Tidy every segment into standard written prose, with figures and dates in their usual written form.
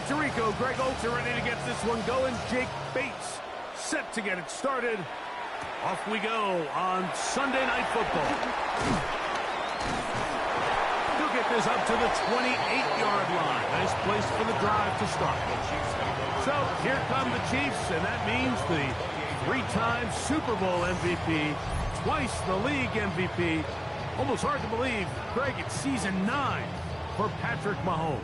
Puerto Rico. Greg Olsen ready to get this one going. Jake Bates set to get it started. Off we go on Sunday Night Football. He'll get this up to the 28-yard line. Nice place for the drive to start. So here come the Chiefs, and that means the three-time Super Bowl MVP, twice the league MVP. Almost hard to believe, Greg, it's season 9 for Patrick Mahomes.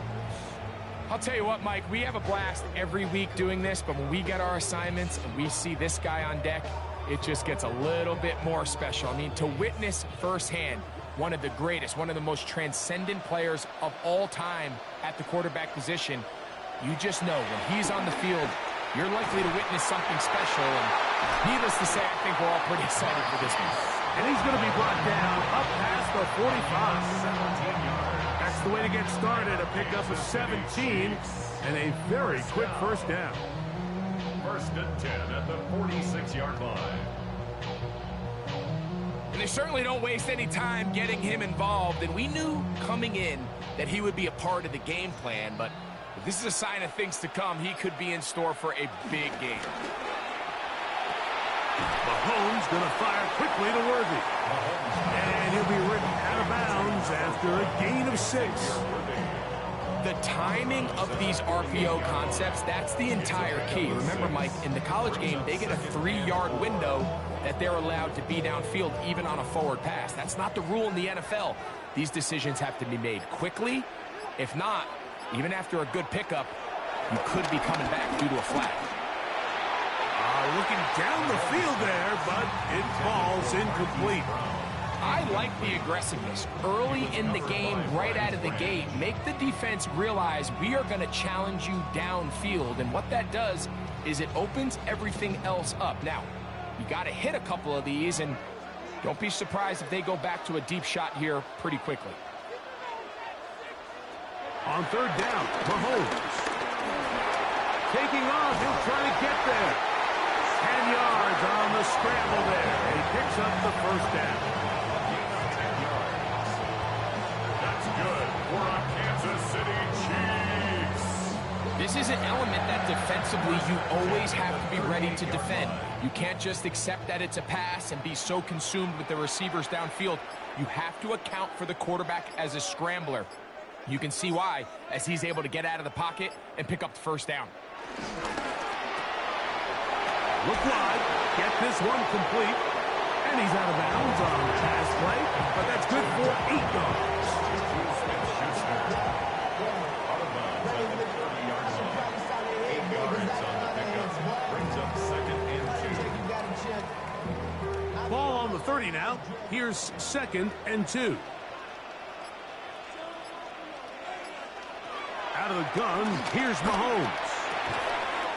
I'll tell you what, Mike, we have a blast every week doing this, but when we get our assignments and we see this guy on deck, it just gets a little bit more special. I mean, to witness firsthand one of the greatest, one of the most transcendent players of all time at the quarterback position, you just know when he's on the field, you're likely to witness something special. And needless to say, I think we're all pretty excited for this one. And he's going to be brought down up past the 45. That's the way to get started. A pickup of 17 and a very quick first down. First and 10 at the 46-yard line. And they certainly don't waste any time getting him involved. And we knew coming in that he would be a part of the game plan. But if this is a sign of things to come, he could be in store for a big game. Mahomes going to fire quickly to Worthy. And he'll be ridden out of bounds after a gain of 6. The timing of these RPO concepts, that's the entire key. Remember, Mike, in the college game, they get a 3-yard window that they're allowed to be downfield even on a forward pass. That's not the rule in the NFL. These decisions have to be made quickly. If not, even after a good pickup, you could be coming back due to a flag. Looking down the field there, but it falls incomplete. I like the aggressiveness early in the game, right out of the gate. Make the defense realize we are going to challenge you downfield, and what that does is it opens everything else up. Now, you got to hit a couple of these, and don't be surprised if they go back to a deep shot here pretty quickly. On third down, Mahomes. Taking off, he'll try to get there. 10 yards on the scramble there. He picks up the first down. That's good for our Kansas City Chiefs. This is an element that defensively you always have to be ready to defend. You can't just accept that it's a pass and be so consumed with the receivers downfield. You have to account for the quarterback as a scrambler. You can see why, as he's able to get out of the pocket and pick up the first down. Look wide, get this one complete, and he's out of bounds on the pass play, but that's good for 8 yards. Brings up second and 2. Ball on the 30 now. Here's second and 2. Out of the gun, here's Mahomes.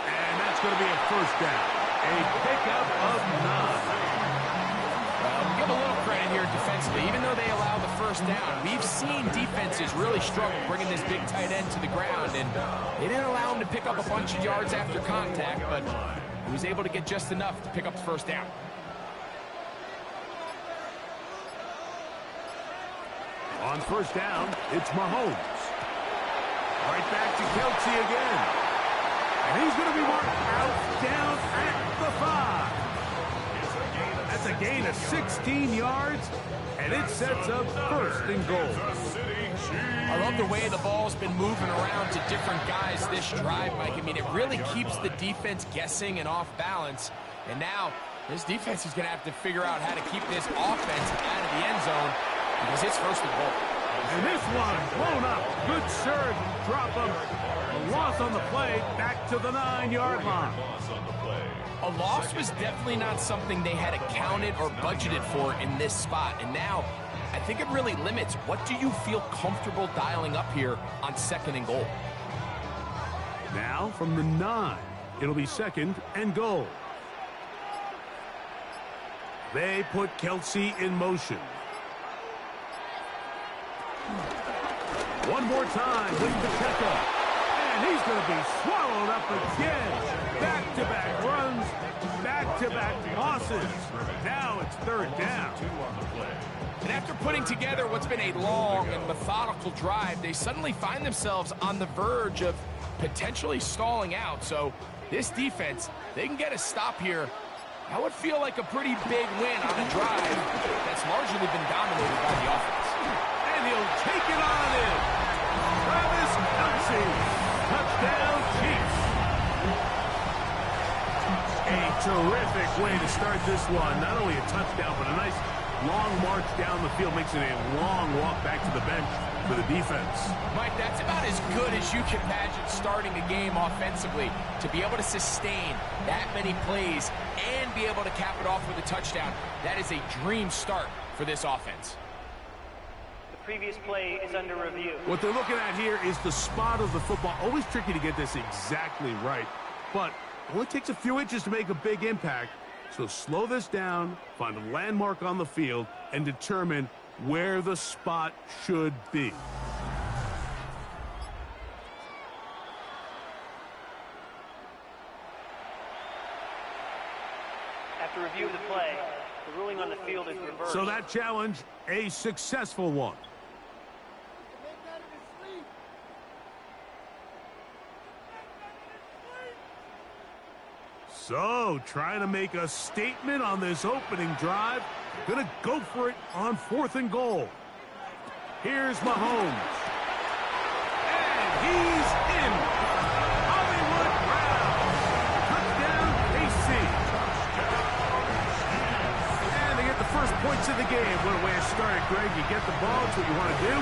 And that's going to be a first down. A pickup of 9. Give a little credit here defensively. Even though they allow the first down, we've seen defenses really struggle bringing this big tight end to the ground, and they didn't allow him to pick up a bunch of yards after contact, but he was able to get just enough to pick up the first down. On first down, it's Mahomes. Right back to Kelce again. And he's going to be marked out down at the 5. That's a gain of 16 yards, and it sets up first and goal. I love the way the ball's been moving around to different guys this drive, Mike. I mean, it really keeps the defense guessing and off balance. And now this defense is going to have to figure out how to keep this offense out of the end zone because it's first and goal. And this one blown up. Good surge, drop him. A loss on the play, back to the 9-yard line. A loss was definitely not something they had accounted or budgeted for in this spot. And now, I think it really limits what do you feel comfortable dialing up here on second and goal. Now from the 9, it'll be second and goal. They put Kelce in motion. One more time with Pacheco. And he's going to be swallowed up again. Back-to-back runs, back-to-back losses. Now it's third down. And after putting together what's been a long and methodical drive, they suddenly find themselves on the verge of potentially stalling out. So this defense, they can get a stop here. That would feel like a pretty big win on a drive that's largely been dominated by the offense. And he'll take it on in. Travis Kelce. Touchdown, Chiefs. A terrific way to start this one. Not only a touchdown, but a nice long march down the field. Makes it a long walk back to the bench for the defense. Mike, that's about as good as you can imagine starting a game offensively. To be able to sustain that many plays and be able to cap it off with a touchdown, that is a dream start for this offense. The previous play is under review. What they're looking at here is the spot of the football. Always tricky to get this exactly right, but it only takes a few inches to make a big impact. So slow this down, find a landmark on the field, and determine where the spot should be. After review of the play, the ruling on the field is reversed. So that challenge, a successful one. So, trying to make a statement on this opening drive. Gonna go for it on 4th and goal. Here's Mahomes. And he's in. Hollywood Brown. Touchdown, KC. And they get the first points of the game. What a way to start it, Greg. You get the ball. It's what you want to do.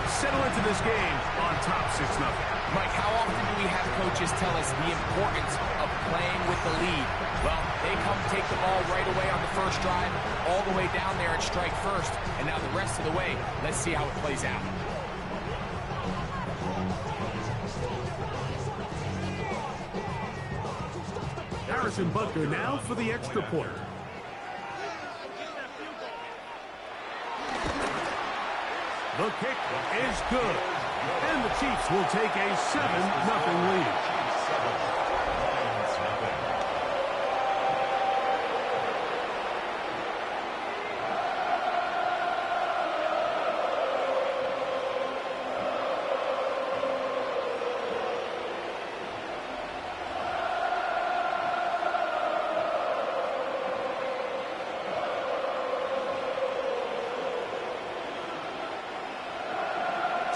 Settle into this game on top 6-0. Mike, how often do we have coaches tell us the importance of playing with the lead? Well, they come take the ball right away on the first drive, all the way down there and strike first, and now the rest of the way, let's see how it plays out. Harrison Butker now for the extra point. The kick is good. And the Chiefs will take a 7-0 lead.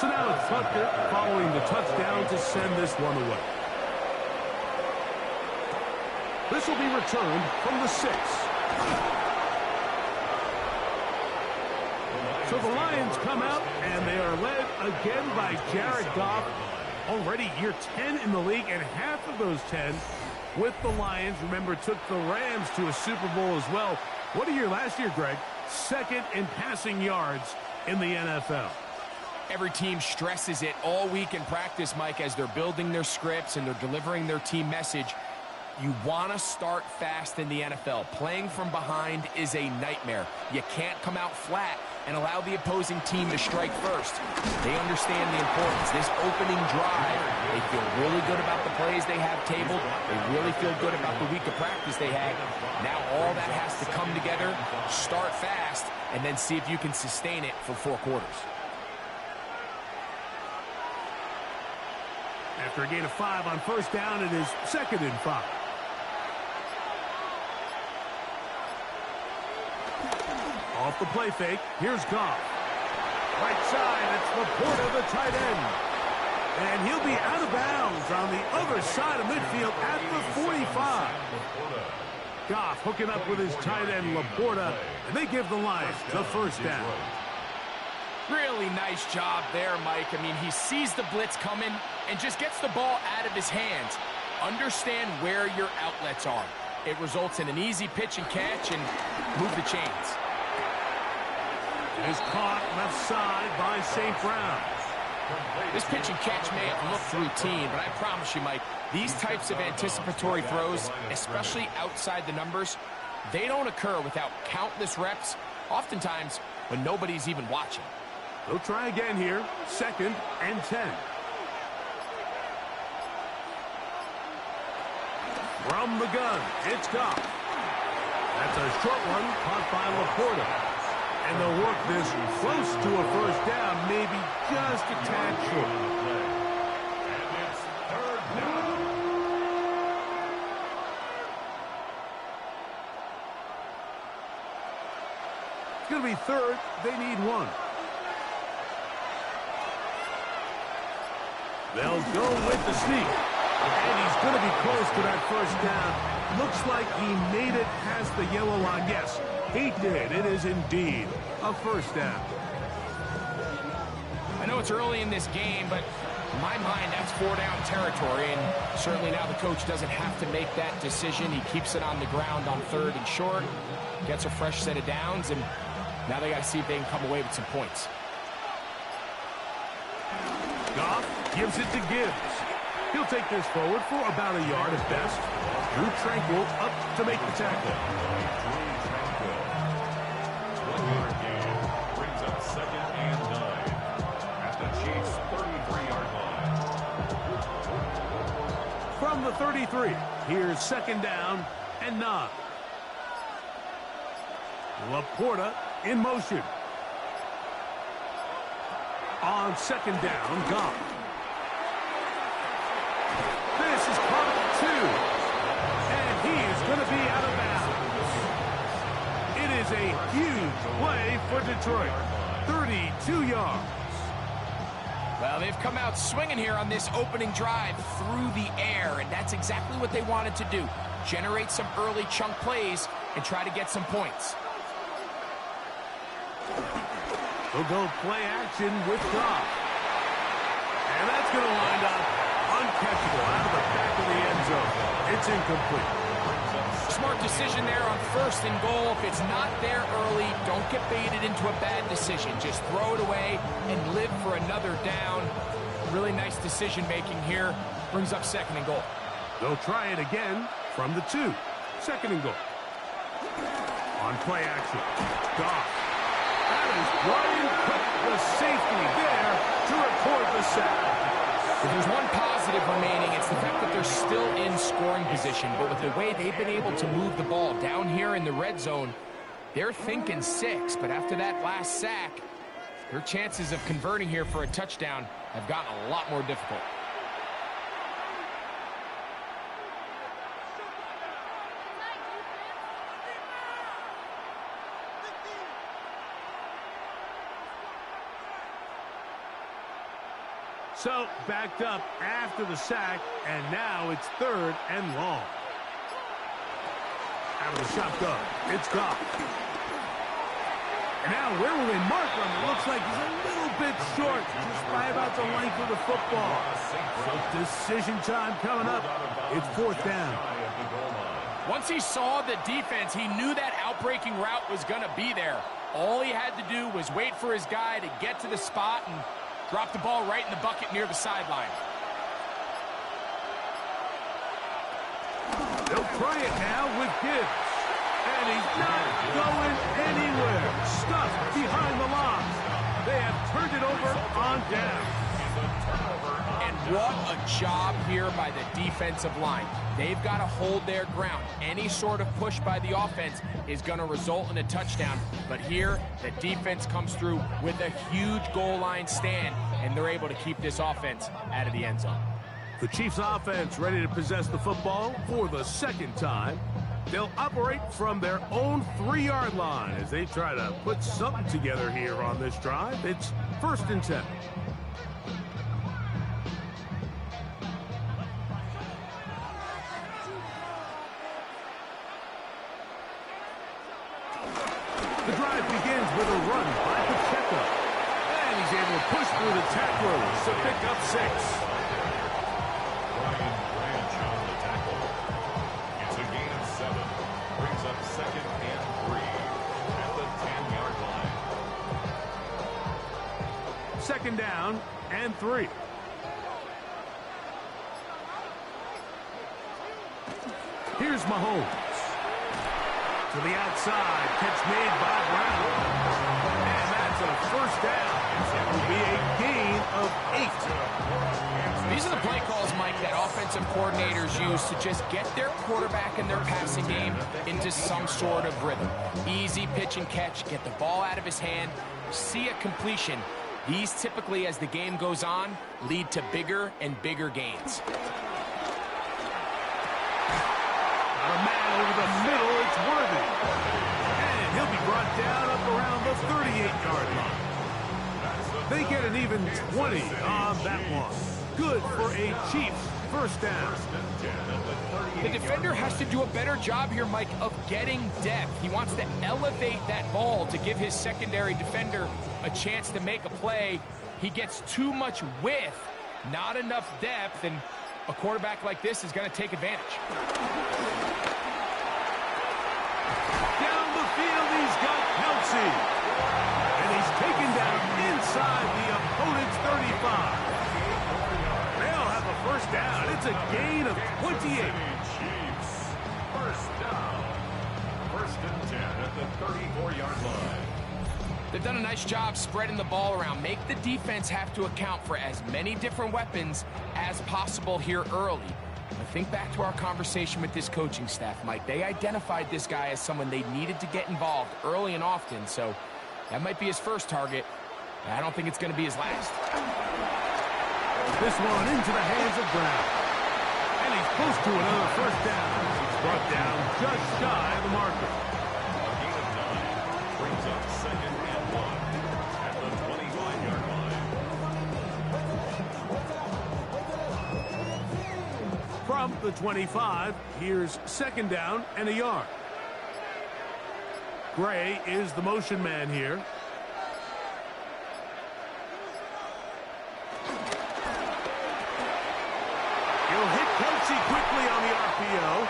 So now it's Butker following the touchdown to send this one away. This will be returned from the 6. So the Lions come out, and they are led again by Jared Goff. Already year 10 in the league, and half of those 10 with the Lions. Remember, took the Rams to a Super Bowl as well. What a year last year, Greg. 2nd in passing yards in the NFL. Every team stresses it all week in practice, Mike, as they're building their scripts and they're delivering their team message. You want to start fast in the NFL. Playing from behind is a nightmare. You can't come out flat and allow the opposing team to strike first. They understand the importance. This opening drive, they feel really good about the plays they have tabled. They really feel good about the week of practice they had. Now all that has to come together, start fast, and then see if you can sustain it for 4 quarters. After a gain of 5 on first down, it is 2nd and 5. Off the play fake, here's Goff. Right side, it's Laporta, the tight end. And he'll be out of bounds on the other side of midfield at the 45. Goff hooking up with his tight end, Laporta, and they give the Lions the first down. Really nice job there, Mike. I mean, he sees the blitz coming and just gets the ball out of his hands. Understand where your outlets are. It results in an easy pitch and catch and move the chains. It is caught left side by St. Brown. This pitch and catch may have looked routine, but I promise you, Mike, these types of anticipatory throws, especially outside the numbers, they don't occur without countless reps, oftentimes when nobody's even watching. They'll try again here, 2nd and 10. From the gun, it's Goff. That's a short one, caught by Laporta. And they'll work this close to a first down, maybe just a tad short. It's going to be third. They need one. They'll go with the sneak. And he's going to be close to that first down. Looks like he made it past the yellow line. Yes, he did. It is indeed a first down. I know it's early in this game, but in my mind, that's 4-down territory. And certainly now the coach doesn't have to make that decision. He keeps it on the ground on 3rd and short, gets a fresh set of downs, and now they got to see if they can come away with some points. Goff gives it to Gibbs. He'll take this forward for about a yard at best. Drew Tranquil up to make the tackle. 1-yard gain brings up 2nd and 9 at the Chiefs' 33-yard line. From the 33, here's 2nd down and 9. Laporta in motion. On 2nd down, Goff. This is caught 2. And he is going to be out of bounds. It is a huge play for Detroit. 32 yards. Well, they've come out swinging here on this opening drive through the air, and that's exactly what they wanted to do. Generate some early chunk plays and try to get some points. They'll go play action with Goff. And that's going to wind up uncatchable out of the back of the end zone. It's incomplete. Smart decision there on 1st and goal. If it's not there early, don't get baited into a bad decision. Just throw it away and live for another down. Really nice decision making here. Brings up 2nd and goal. They'll try it again from the 2. 2nd and goal. On play action, Goff. That is Brian Cook, the safety there to record the sack. If there's one positive remaining, it's the fact that they're still in scoring position. But with the way they've been able to move the ball down here in the red zone, they're thinking 6. But after that last sack, their chances of converting here for a touchdown have gotten a lot more difficult. So, backed up after the sack, and now it's 3rd and long. Out of the shotgun, it's Goff. And now, where will they mark him? It looks like he's a little bit short, just by about the length of the football. So, decision time coming up. It's 4th down. Once he saw the defense, he knew that outbreaking route was going to be there. All he had to do was wait for his guy to get to the spot and drop the ball right in the bucket near the sideline. They'll try it now with Gibbs. And he's not going anywhere. Stuffed behind the line. They have turned it over on down. And what a job here by the defensive line. They've got to hold their ground. Any sort of push by the offense is going to result in a touchdown. But here, the defense comes through with a huge goal line stand, and they're able to keep this offense out of the end zone. The Chiefs offense ready to possess the football for the 2nd time. They'll operate from their own 3-yard line as they try to put something together here on this drive. It's 1st and 10. The drive begins with a run by Pacheco. And he's able to push through the tacklers to pick up 6. Brian Branch on the tackle. It's a gain of 7. Brings up 2nd and 3 at the 10-yard line. 2nd down and 3. Here's Mahomes. To the outside, catch made by Brown. And that's a 1st down. It will be a gain of 8. These are the play calls, Mike, that offensive coordinators use to just get their quarterback and their passing game into some sort of rhythm. Easy pitch and catch, get the ball out of his hand, see a completion. These typically, as the game goes on, lead to bigger and bigger gains. A man over the middle, it's Worthy. And he'll be brought down up around 38-yard line. They get an even 20 on that one. Good for a Chiefs first down. The defender has to do a better job here, Mike, of getting depth. He wants to elevate that ball to give his secondary defender a chance to make a play. He gets too much width, not enough depth, and a quarterback like this is going to take advantage. Down the field, he's got Kelsey. And he's taken down inside the opponent's 35. They'll have a first down. It's a gain of 28. Chiefs. First down. First and 10 at the 34-yard line. They've done a nice job spreading the ball around. Make the defense have to account for as many different weapons as possible here early. But think back to our conversation with this coaching staff, Mike. They identified this guy as someone they needed to get involved early and often, so that might be his first target. I don't think it's going to be his last. This one into the hands of Brown. And he's close to another first down. He's brought down just shy of the marker. A gain of 9 brings up second and 1 at the 25-yard line. From the 25, here's second down and a yard. Gray is the motion man here. He'll hit Kelsey quickly on the RPO.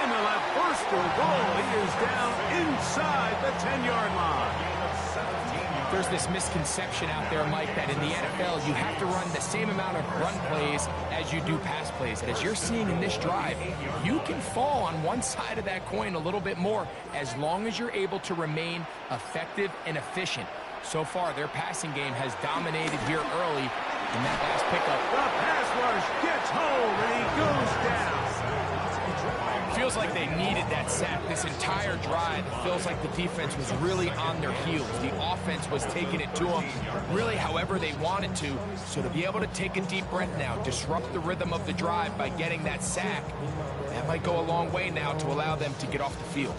And they'll have first and goal. He is down inside the 10-yard line. There's this misconception out there, Mike, that in the NFL you have to run the same amount of run plays as you do pass plays. As you're seeing in this drive, you can fall on one side of that coin a little bit more as long as you're able to remain effective and efficient. So far, their passing game has dominated here early in that last pickup. The pass rush gets home, and he goes down. Feels like they needed that sack this entire drive. It feels like the defense was really on their heels. The offense was taking it to them really however they wanted to. So to be able to take a deep breath now, disrupt the rhythm of the drive by getting that sack, that might go a long way now to allow them to get off the field.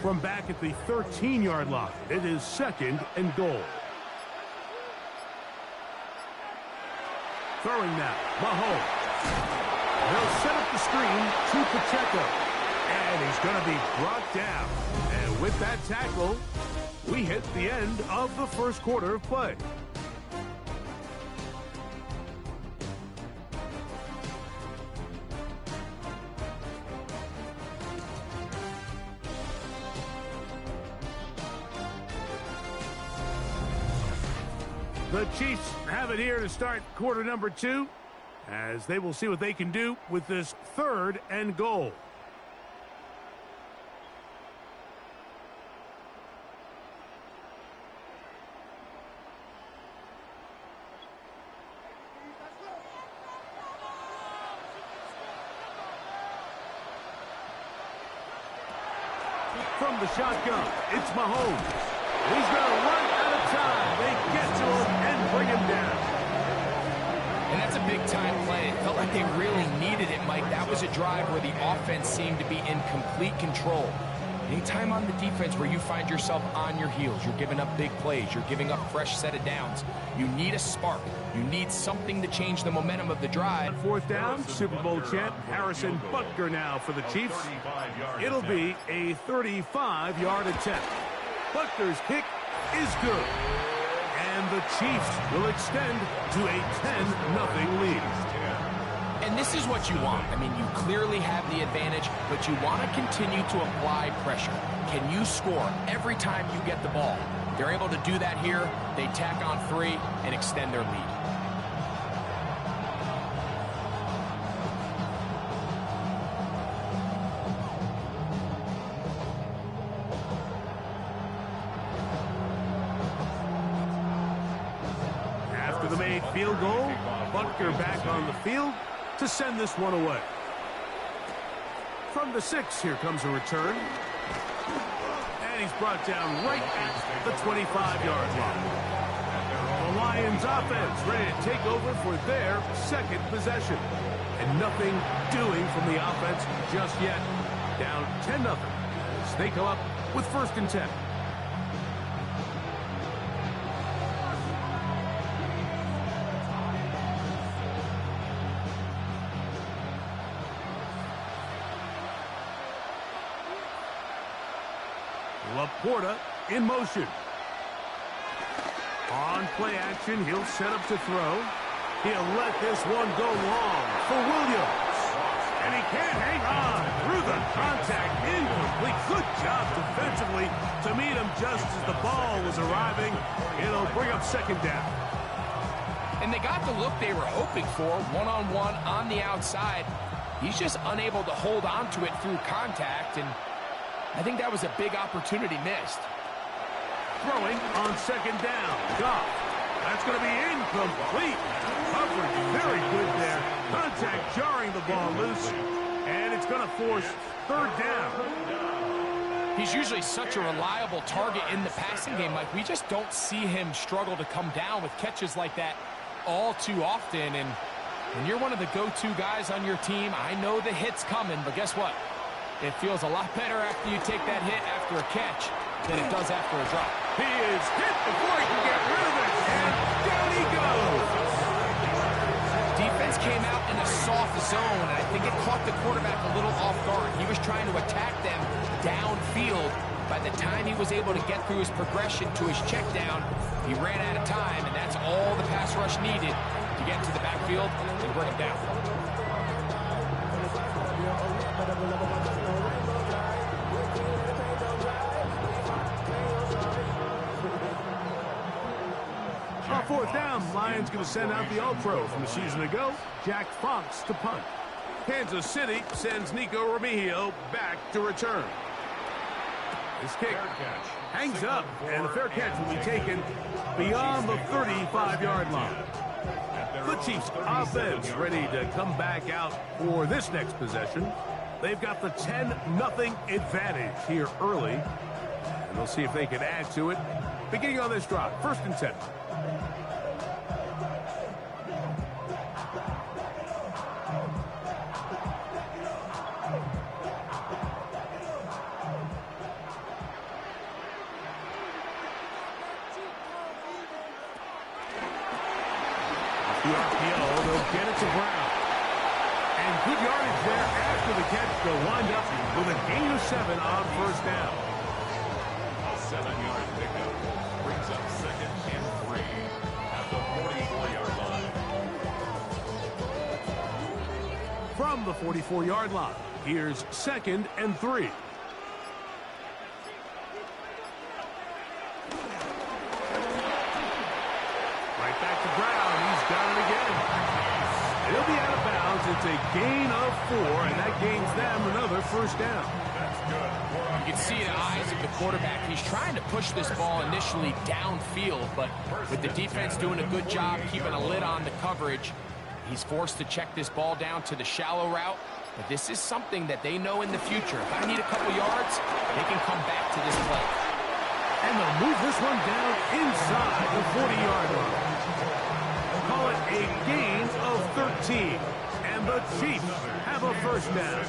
From back at the 13-yard line, it is second and goal. Throwing now, Mahomes. They'll set up the screen to Pacheco. And he's going to be brought down. And with that tackle, we hit the end of the first quarter of play. The Chiefs have it here to start quarter number 2, as they will see what they can do with this third and goal. From the shotgun, it's Mahomes. He's going to run out of time. They get to him and bring him down. And that's a big-time play. It felt like they really needed it, Mike. That was a drive where the offense seemed to be in complete control. Anytime on the defense where you find yourself on your heels, you're giving up big plays, you're giving up fresh set of downs, you need a spark. You need something to change the momentum of the drive. Fourth down, Super Bowl champ Harrison Butker now for the Chiefs. It'll be a 35-yard attempt. Butker's kick is good. And the Chiefs will extend to a 10-0 lead. And this is what you want. I mean, you clearly have the advantage, but you want to continue to apply pressure. Can you score every time you get the ball? They're able to do that here. They tack on 3 and extend their lead. After the made field goal, Butker back on the field to send this one away. From the 6, here comes a return. And he's brought down right at the 25-yard line. The Lions offense ready to take over for their second possession. And nothing doing from the offense just yet. Down 10-0. They come up with 1st and 10. Laporta in motion. On play action, he'll set up to throw. He'll let this one go long for Williams. And he can't hang on through the contact. Incomplete. Good job defensively to meet him just as the ball was arriving. It'll bring up 2nd down. And they got the look they were hoping for, one-on-one on the outside. He's just unable to hold on to it through contact, and I think that was a big opportunity missed. Throwing on 2nd down. Goff. That's going to be incomplete. Coverage very good there. Contact jarring the ball loose. And it's going to force 3rd down. He's usually such a reliable target in the passing game. Like, we just don't see him struggle to come down with catches like that all too often. And when you're one of the go-to guys on your team, I know the hit's coming, but guess what? It feels a lot better after you take that hit after a catch than it does after a drop. He is hit before he can get rid of it, and down he goes. Defense came out in a soft zone, and I think it caught the quarterback a little off guard. He was trying to attack them downfield. By the time he was able to get through his progression to his check down, he ran out of time, and that's all the pass rush needed to get to the backfield and bring him down. On 4th down, Lions going to send out the All-Pro from a season ago, Jack Fox to punt. Kansas City sends Nico Remigio back to return. This kick hangs up, and the fair catch will be taken beyond the 35-yard line. The Chiefs offense ready to come back out for this next possession. They've got the 10-0 advantage here early, and they'll see if they can add to it. Beginning on this drive, 1st and 10. The RPO, they'll get it to Brown. And good yardage there after the catch. They'll wind up with a gain of 7 on 1st down. A 7-yard pickup brings up 2nd and 3 at the 44-yard line. From the 44-yard line, here's 2nd and 3. Right back to Brown. He's got it again. He'll be out of bounds. It's a gain of 4, and that gains them another 1st down. That's good. You can see in the eyes of the quarterback, he's trying to push this ball initially downfield, but with the defense doing a good job keeping a lid on the coverage, he's forced to check this ball down to the shallow route. But this is something that they know in the future. If I need a couple yards, they can come back to this play. And they'll move this one down inside the 40-yard line. Call it a gain of 13. And the Chiefs have a 1st down.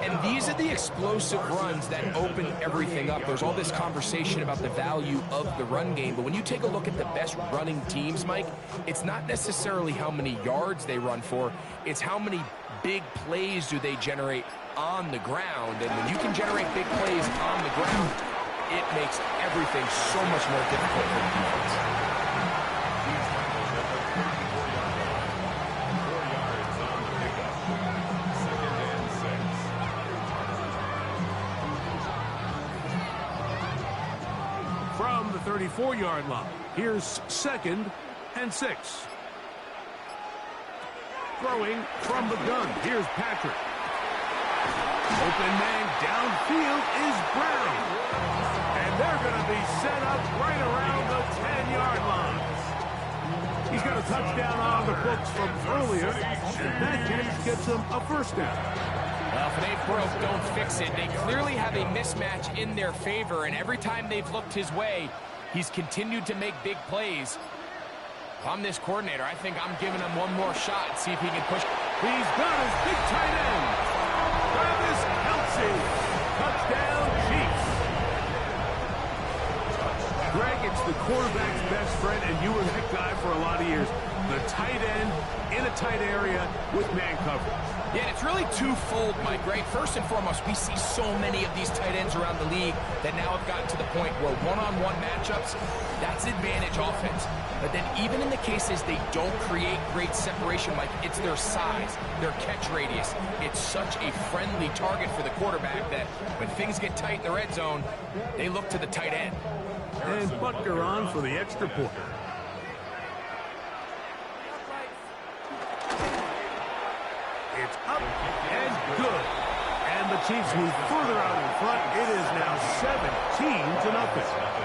And these are the explosive runs that open everything up. There's all this conversation about the value of the run game, but when you take a look at the best running teams, Mike, it's not necessarily how many yards they run for, it's how many big plays do they generate on the ground. And when you can generate big plays on the ground, it makes everything so much more difficult for the defense. From the 34-yard line, here's 2nd and 6. Throwing from the gun, here's Patrick. Open man downfield is Brown. And they're going to be set up right around the 10-yard line. He's got a touchdown on the books from earlier, and that catch gets him a 1st down. Well, if it ain't broke, don't fix it. They clearly have a mismatch in their favor, and every time they've looked his way, he's continued to make big plays. If I'm this coordinator, I think I'm giving him one more shot and see if he can push. He's got his big tight end. Travis Kelce. Touchdown, Chiefs. Greg, it's the quarterback's best friend, and you were that guy for a lot of years. The tight end in a tight area with man coverage. Yeah, and it's really twofold, Mike, right? First and foremost, we see so many of these tight ends around the league that now have gotten to the point where one-on-one matchups, that's advantage offense. But then even in the cases they don't create great separation, Mike, it's their size, their catch radius. It's such a friendly target for the quarterback that when things get tight in the red zone, they look to the tight end. And Butker on for the extra point. It's up and good. And the Chiefs move further out in front. It is now 17-0.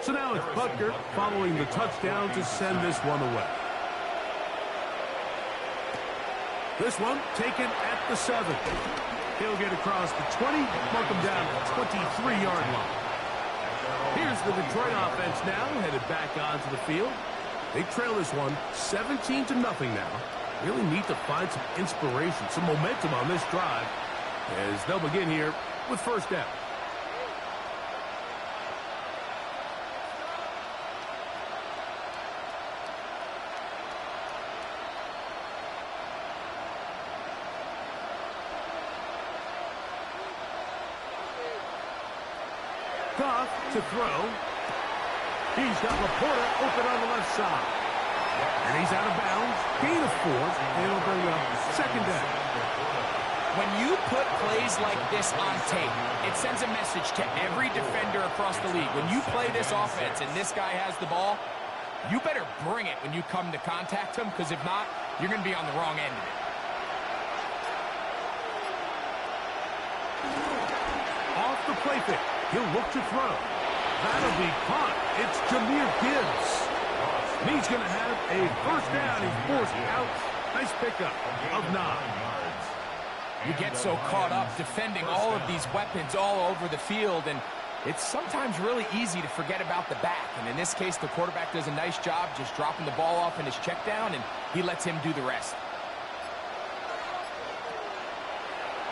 So now it's Butker following the touchdown to send this one away. This one taken at the 7. He'll get across the 20, mark him down at the 23-yard line. Here's the Detroit offense now, headed back onto the field. They trail this one 17-0 now. Really need to find some inspiration, some momentum on this drive as they'll begin here with first down. Goff to throw. He's got Laporta open on the left side. And he's out of bounds. Gain of 4. And it'll bring up second down. When you put plays like this on tape, it sends a message to every defender across the league. When you play this offense and this guy has the ball, you better bring it when you come to contact him, because if not, you're going to be on the wrong end of it. Off the play fake. He'll look to throw. That'll be caught. It's Jahmyr Gibbs. And he's going to have a first down. He's forced out. Nice pickup of 9. You get so caught up defending all of these weapons all over the field, and it's sometimes really easy to forget about the back. And in this case, the quarterback does a nice job just dropping the ball off in his check down, and he lets him do the rest.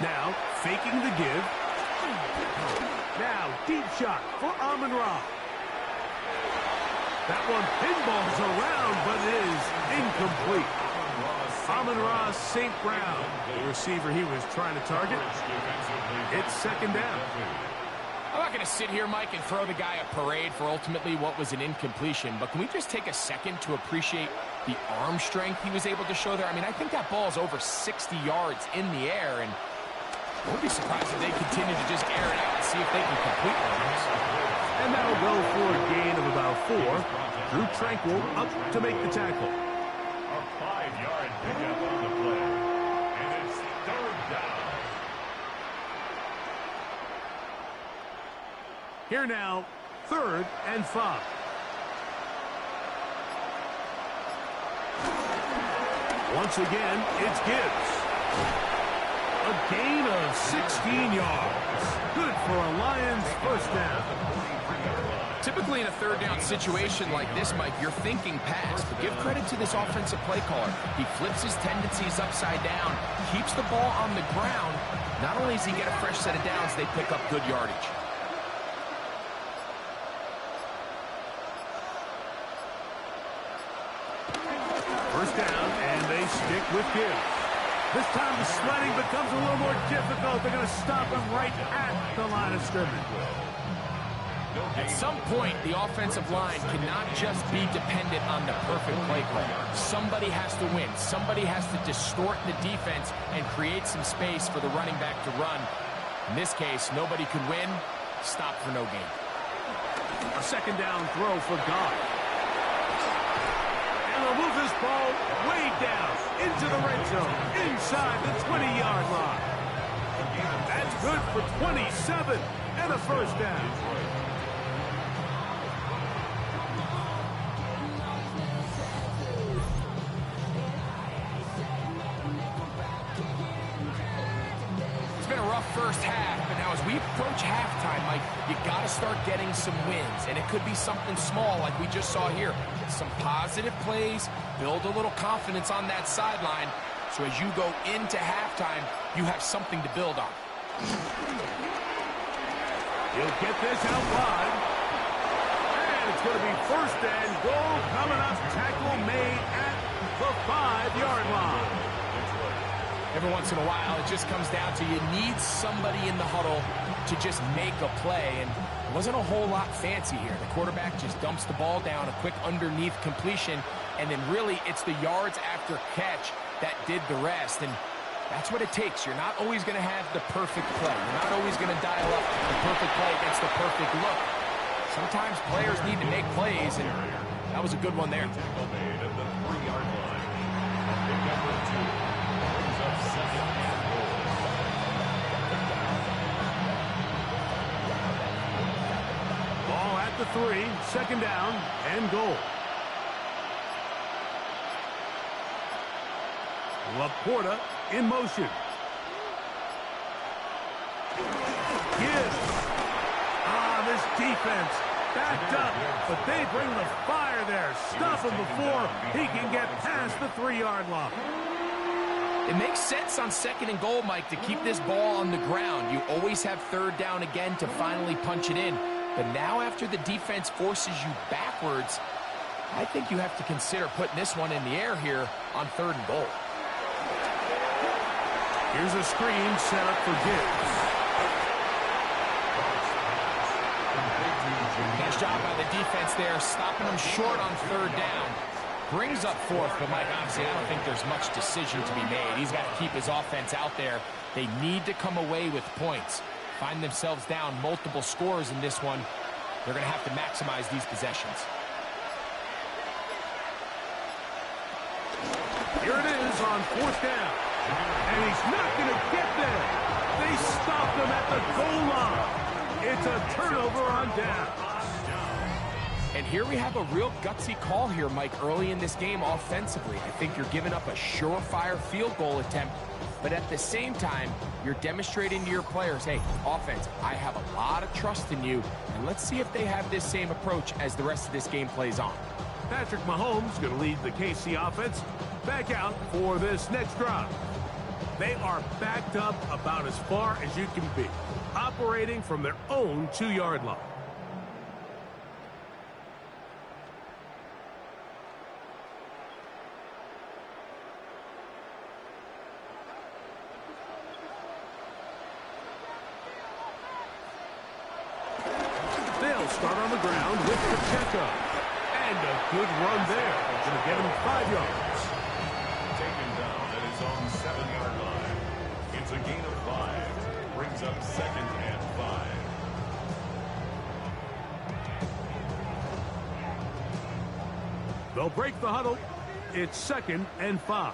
Now, faking the give. Now, deep shot for Amon-Ra. That one pinballs around, but it is incomplete. Amon-Ra St. Brown, the receiver he was trying to target. It's second down. I'm not going to sit here, Mike, and throw the guy a parade for ultimately what was an incompletion, but can we just take a second to appreciate the arm strength he was able to show there? I mean, I think that ball's over 60 yards in the air, and I wouldn't be surprised if they continue to just air it out and see if they can complete runs. And that'll go for a gain of about 4. Drew Tranquil up to make the tackle. A 5-yard pickup on the play. And it's third down. Here now, 3rd and 5. Once again, it's Gibbs. A gain of 16 yards. Good for a Lions first down. Typically in a third down situation like this, Mike, you're thinking pass, but give credit to this offensive play caller. He flips his tendencies upside down, keeps the ball on the ground. Not only does he get a fresh set of downs, they pick up good yardage. First down, and they stick with Gibbs. This time the sledding becomes a little more difficult. They're going to stop him right at the line of scrimmage. At some point, the offensive line cannot just be dependent on the perfect play call. Somebody has to win. Somebody has to distort the defense and create some space for the running back to run. In this case, nobody could win. Stop for no gain. A second down throw for Goff. And they'll move this ball down into the red zone, inside the 20-yard line. That's good for 27 and a first down. First half, but now as we approach halftime, Mike, you got to start getting some wins, and it could be something small like we just saw here. Some positive plays, build a little confidence on that sideline, so as you go into halftime, you have something to build on. He'll get this out wide, and it's going to be first and goal coming up. Tackle made at the 5-yard line. Every once in a while, it just comes down to you need somebody in the huddle to just make a play, and it wasn't a whole lot fancy here. The quarterback just dumps the ball down, a quick underneath completion, and then really it's the yards after catch that did the rest, and that's what it takes. You're not always going to have the perfect play. You're not always going to dial up the perfect play against the perfect look. Sometimes players need to make plays, and that was a good one there. Ball at the 3, second down and goal. Laporta in motion. Gibbs. This defense backed up, but they bring the fire there. Stop him before he can get past the 3-yard line. It makes sense on second and goal, Mike, to keep this ball on the ground. You always have third down again to finally punch it in. But now after the defense forces you backwards, I think you have to consider putting this one in the air here on third and goal. Here's a screen set up for Gibbs. Nice job by the defense there, stopping them short on third down. Brings up fourth, but Mike, honestly, I don't think there's much decision to be made. He's got to keep his offense out there. They need to come away with points. Find themselves down multiple scores in this one. They're going to have to maximize these possessions. Here it is on fourth down. And he's not going to get there. They stopped him at the goal line. It's a turnover on down. And here we have a real gutsy call here, Mike, early in this game offensively. I think you're giving up a surefire field goal attempt, but at the same time, you're demonstrating to your players, hey, offense, I have a lot of trust in you, and let's see if they have this same approach as the rest of this game plays on. Patrick Mahomes going to lead the KC offense back out for this next drive. They are backed up about as far as you can be, operating from their own 2-yard line. They'll start on the ground with Pacheco. And a good run there. Going to get him 5 yards. Taken down at his own 7-yard line. It's a gain of 5. Brings up second and 5. They'll break the huddle. It's second and 5.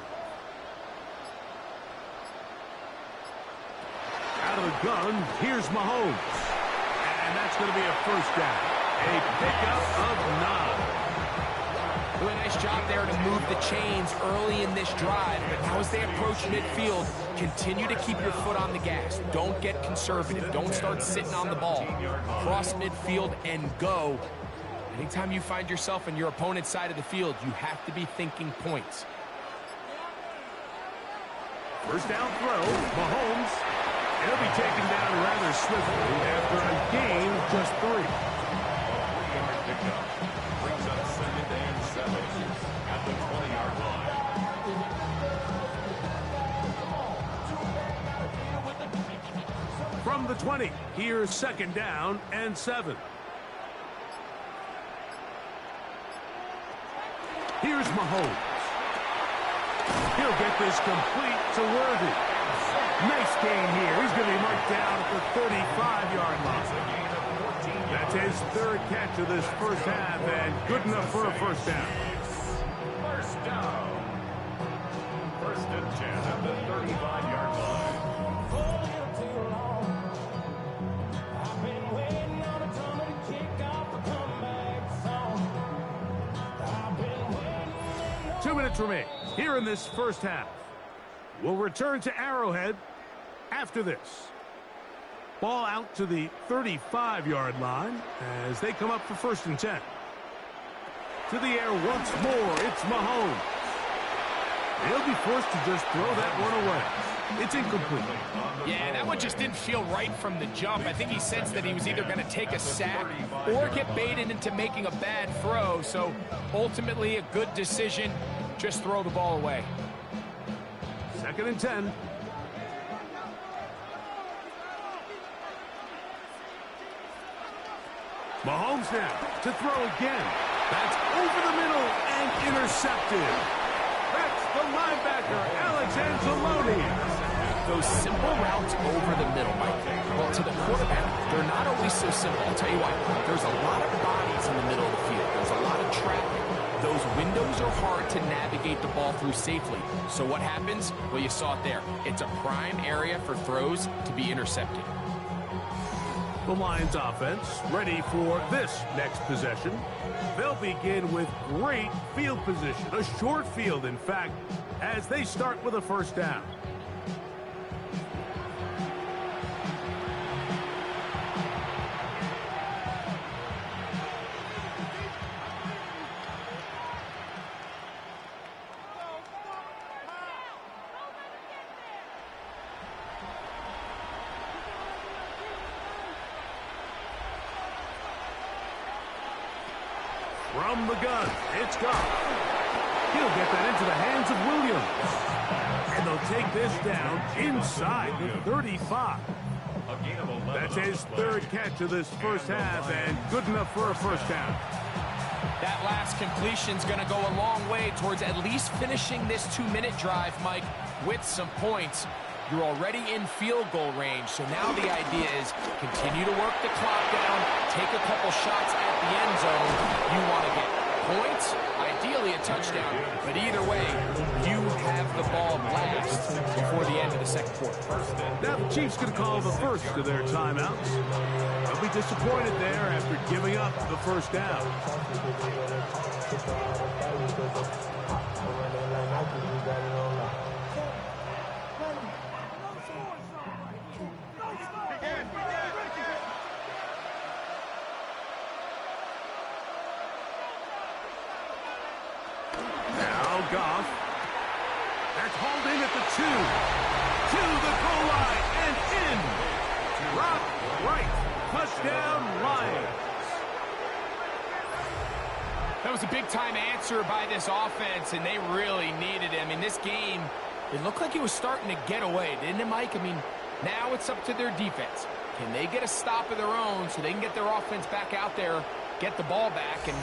Out of the gun, here's Mahomes. And that's going to be a first down. A pickup of 9. Really nice job there to move the chains early in this drive, but now as they approach midfield, continue to keep your foot on the gas. Don't get conservative. Don't start sitting on the ball. Cross midfield and go. Anytime you find yourself on your opponent's side of the field, you have to be thinking points. First down throw, Mahomes. He'll be taken down rather swiftly after a gain of just 3. 3-yard pickup. Brings up second and 7 at the 20-yard line. From the 20, here's second down and 7. Here's Mahomes. He'll get this complete to Worthy. Nice gain here. He's going to be marked down at the 35-yard line. That's his 3rd catch of this first half, and good enough for a first down. First down. 2 minutes remain here in this first half. We'll return to Arrowhead after this. Ball out to the 35-yard line as they come up for 1st and 10. To the air once more, it's Mahomes. He'll be forced to just throw that one away. It's incomplete. Yeah, that one just didn't feel right from the jump. I think he sensed that he was either going to take a sack or get baited into making a bad throw. So ultimately a good decision, just throw the ball away. 2nd and 10. Mahomes now to throw again. That's over the middle and intercepted. That's the linebacker, Alex Anzalone. Those simple routes over the middle, Mike. Well, to the quarterback, they're not always so simple. I'll tell you what, there's a lot of bodies in the middle of the field. There's a lot of traffic. Those windows are hard to navigate the ball through safely. So what happens? Well, you saw it there. It's a prime area for throws to be intercepted. The Lions offense ready for this next possession. They'll begin with great field position, a short field, in fact, as they start with a 1st down. From the gun, it's Goff. He'll get that into the hands of Williams. And they'll take this down inside the 35. That's his 3rd catch of this first half, and good enough for a 1st down. That last completion's going to go a long way towards at least finishing this 2-minute drive, Mike, with some points. You're already in field goal range, so now the idea is continue to work the clock down, take a couple shots at the end zone. You want to get points, ideally a touchdown, but either way, you have the ball last before the end of the 2nd quarter. Now the Chiefs can call the first of their timeouts. They'll be disappointed there after giving up the 1st down. Goff. That's hauled in at the 2. To the goal line and in. Drop right. Touchdown, Lions. That was a big-time answer by this offense, and they really needed it. I mean, this game, it looked like it was starting to get away, didn't it, Mike? I mean, now it's up to their defense. Can they get a stop of their own so they can get their offense back out there, get the ball back, and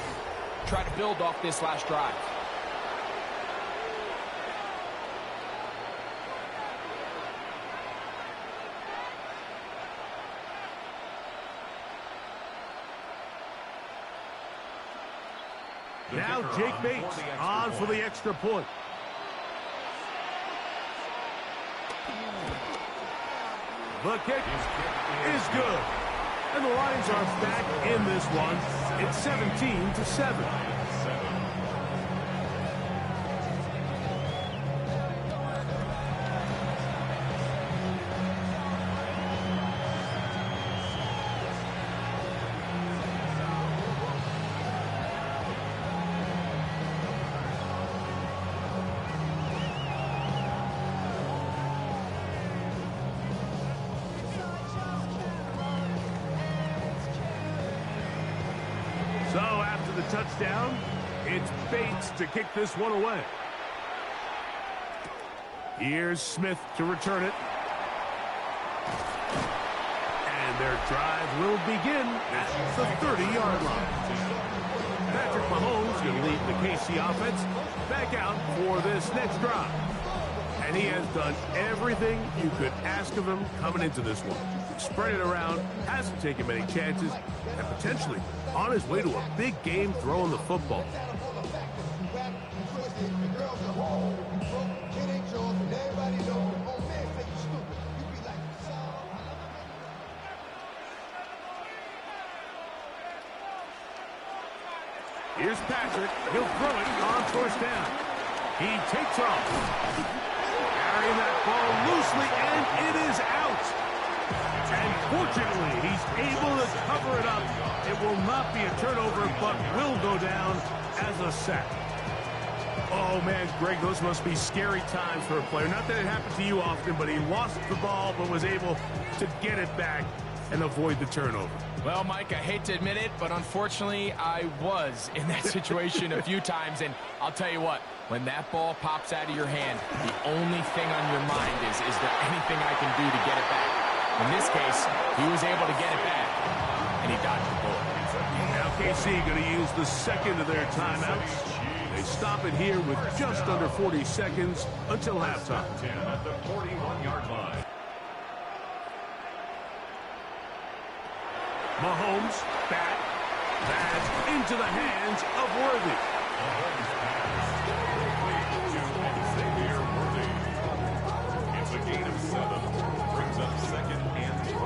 try to build off this last drive? Now Jake Bates on for the extra point. The kick is good. And the Lions are back in this one. It's 17-7. So after the touchdown, it's Bates to kick this one away. Here's Smith to return it. And their drive will begin at the 30-yard line. Patrick Mahomes going to lead the KC offense back out for this next drive. And he has done everything you could ask of him coming into this one. Spread it around, hasn't taken many chances, and potentially on his way to a big game throwing the football. Here's Patrick. He'll throw it on 1st down. He takes off. Carrying that ball loosely, and it is out. And fortunately, he's able to cover it up. It will not be a turnover, but will go down as a sack. Oh, man, Greg, those must be scary times for a player. Not that it happened to you often, but he lost the ball but was able to get it back and avoid the turnover. Well, Mike, I hate to admit it, but unfortunately, I was in that situation a few times. And I'll tell you what, when that ball pops out of your hand, the only thing on your mind is there anything I can do to get it back? In this case, he was able to get it back, and he dodged the bullet. Now KC going to use the second of their timeouts. They stop it here with just under 40 seconds until halftime. 10 at the 41-yard line. Mahomes back. That's into the hands of Worthy. Mahomes pass. To Xavier Worthy. It's a gain of 7. Brings up second and 3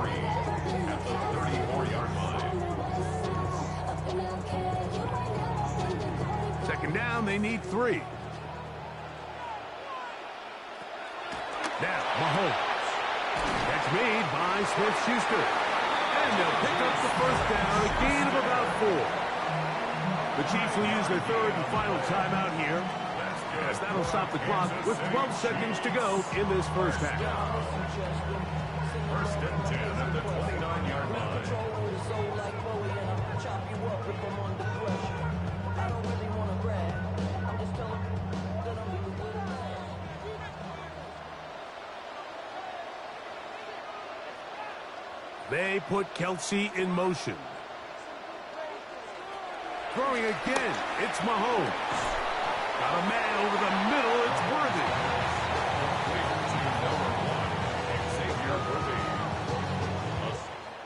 at the 34-yard line. Second down, they need 3. Now, Mahomes. That's made by Smith-Schuster. And they'll pick up the first down, a gain of about 4. The Chiefs will use their third and final timeout here, as that'll stop the clock with 12 seconds to go in this first half. First and 10 at the 29-yard line. They put Kelsey in motion. Throwing again, it's Mahomes. Got a man over the middle, it's Worthy.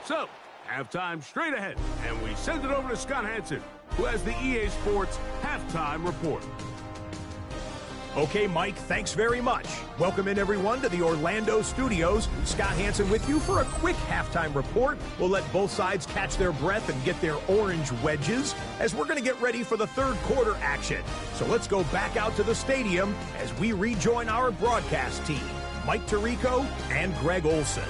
So, halftime straight ahead, and we send it over to Scott Hansen, who has the EA Sports Halftime Report. Okay, Mike, thanks very much. Welcome in, everyone, to the Orlando studios. Scott Hansen with you for a quick halftime report. We'll let both sides catch their breath and get their orange wedges as we're going to get ready for the third quarter action. So let's go back out to the stadium as we rejoin our broadcast team, Mike Tirico and Greg Olson.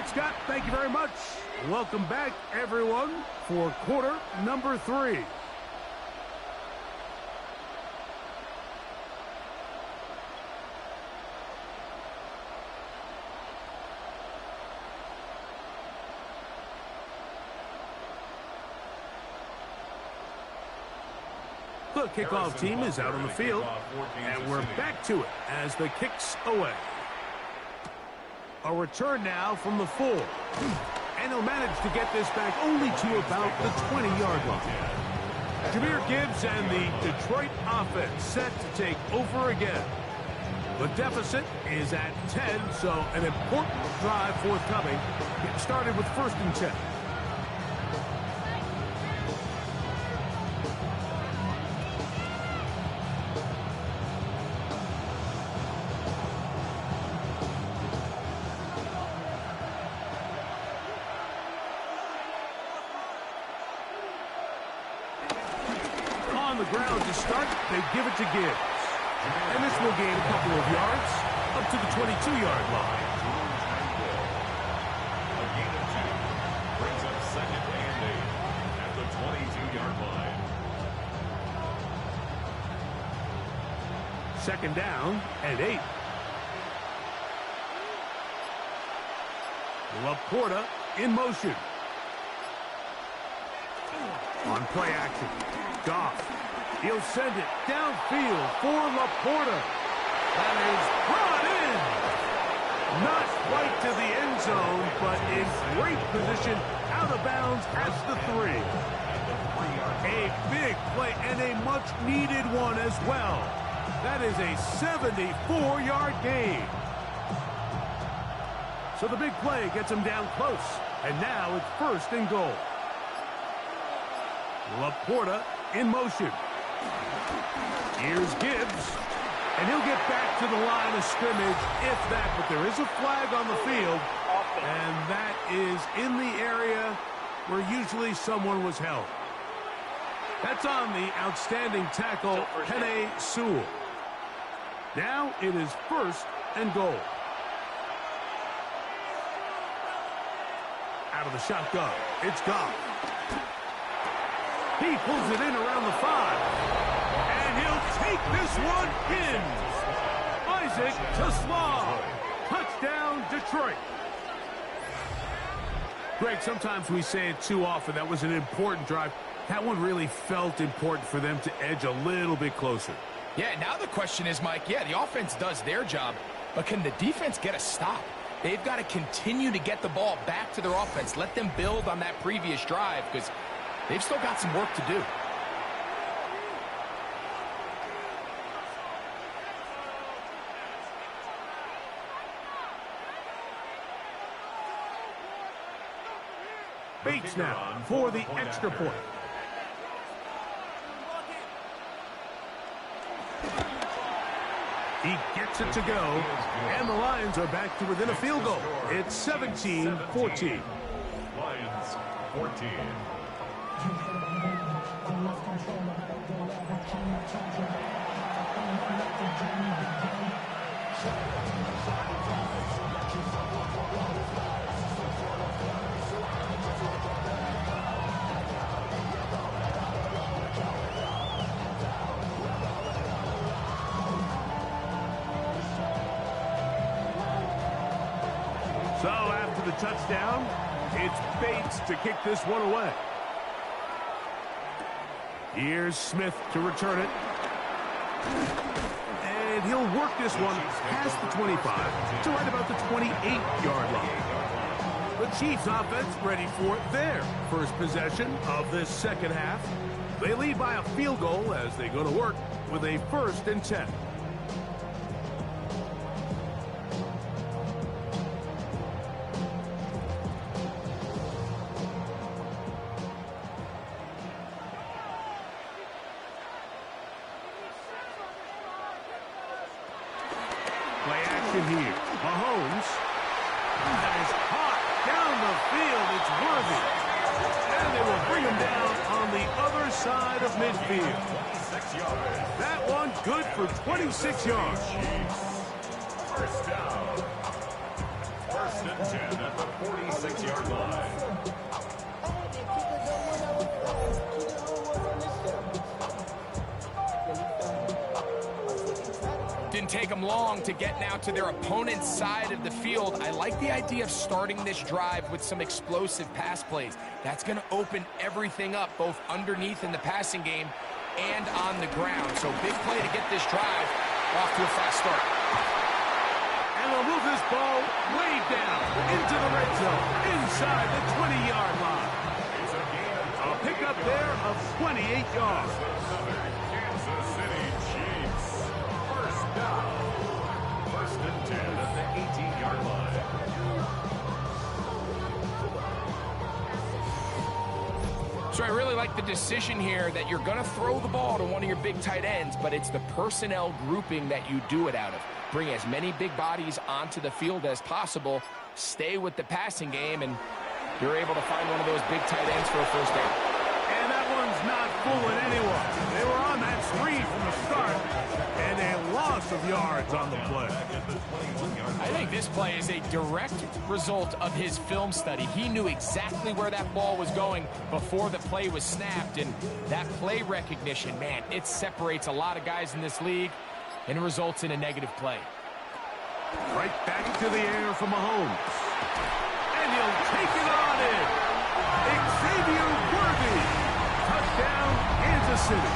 Scott, thank you very much. Welcome back, everyone, for quarter number 3. The kickoff team is out on the field, and we're back to it as the kicks away. A return now from the 4. And he'll manage to get this back only to about the 20-yard line. Jahmyr Gibbs and the Detroit offense set to take over again. The deficit is at 10, so an important drive forthcoming. It started with 1st and 10. Ground to start, they give it to Gibbs. And this will gain a couple of yards up to the 22-yard line. A gain of 2 brings up second and 8 at the 22-yard line. Second down and 8. Laporta in motion. On play action. Goff. He'll send it downfield for Laporta. That is brought in. Not quite to the end zone, but in great position out of bounds at the 3. A big play and a much-needed one as well. That is a 74-yard gain. So the big play gets him down close. And now it's 1st and goal. Laporta in motion. Here's Gibbs. And he'll get back to the line of scrimmage, if that. But there is a flag on the field, and that is in the area where usually someone was held. That's on the outstanding tackle, Penei Sewell. Now it is 1st and goal. Out of the shotgun, it's Goff. He pulls it in around the 5. And he'll take this one in. Isaac Toslaw. Touchdown, Detroit. Greg, sometimes we say it too often. That was an important drive. That one really felt important for them to edge a little bit closer. Yeah, now the question is, Mike, yeah, the offense does their job, but can the defense get a stop? They've got to continue to get the ball back to their offense. Let them build on that previous drive because they've still got some work to do. Bates now for the extra point. He gets it to go, and the Lions are back to within a field goal. It's 17-14. Lions 14. So after the touchdown, it's Bates to kick this one away. Here's Smith to return it. And he'll work this one past the 25 to right about the 28-yard line. The Chiefs offense ready for their first possession of this second half. They lead by a field goal as they go to work with a 1st and 10. Play action here. Mahomes has caught down the field. It's Worthy. And they will bring him down on the other side of midfield. That one good for 26 yards. First down. 1st and 10 at the 46-yard line. Didn't take them long to get now to their opponent's side of the field. I like the idea of starting this drive with some explosive pass plays. That's going to open everything up, both underneath in the passing game and on the ground. So big play to get this drive off to a fast start. And they'll move this ball way down into the red zone, inside the 20-yard line. A pickup there of 28 yards. Kansas City Chiefs. First down. 1st and 10 at the 18-yard line. So I really like the decision here that you're going to throw the ball to one of your big tight ends, but it's the personnel grouping that you do it out of. Bring as many big bodies onto the field as possible, stay with the passing game, and you're able to find one of those big tight ends for a first down. And that one's not fooling anyone. They were on that screen from the start, and a loss of yards on the play. I think this play is a direct result of his film study. He knew exactly where that ball was going before the play was snapped, and that play recognition, man, it separates a lot of guys in this league, and it results in a negative play. Right back to the air for Mahomes. And he'll take it on in. Xavier Worthy. Touchdown, Kansas City.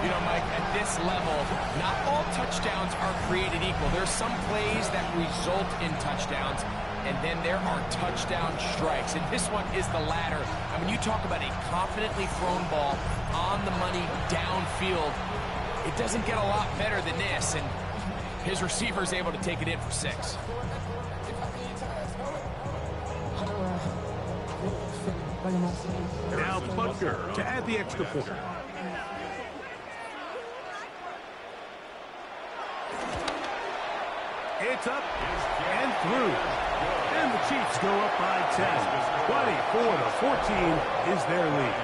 You know, Mike, at this level, not all touchdowns are created equal. There's some plays that result in touchdowns, and then there are touchdown strikes. And this one is the latter. I mean, you talk about a confidently thrown ball on the money downfield. It doesn't get a lot better than this, and his receiver's able to take it in for 6. Now Butker to add the extra point. It's up and through. And the Chiefs go up by 10. 24-14 is their lead.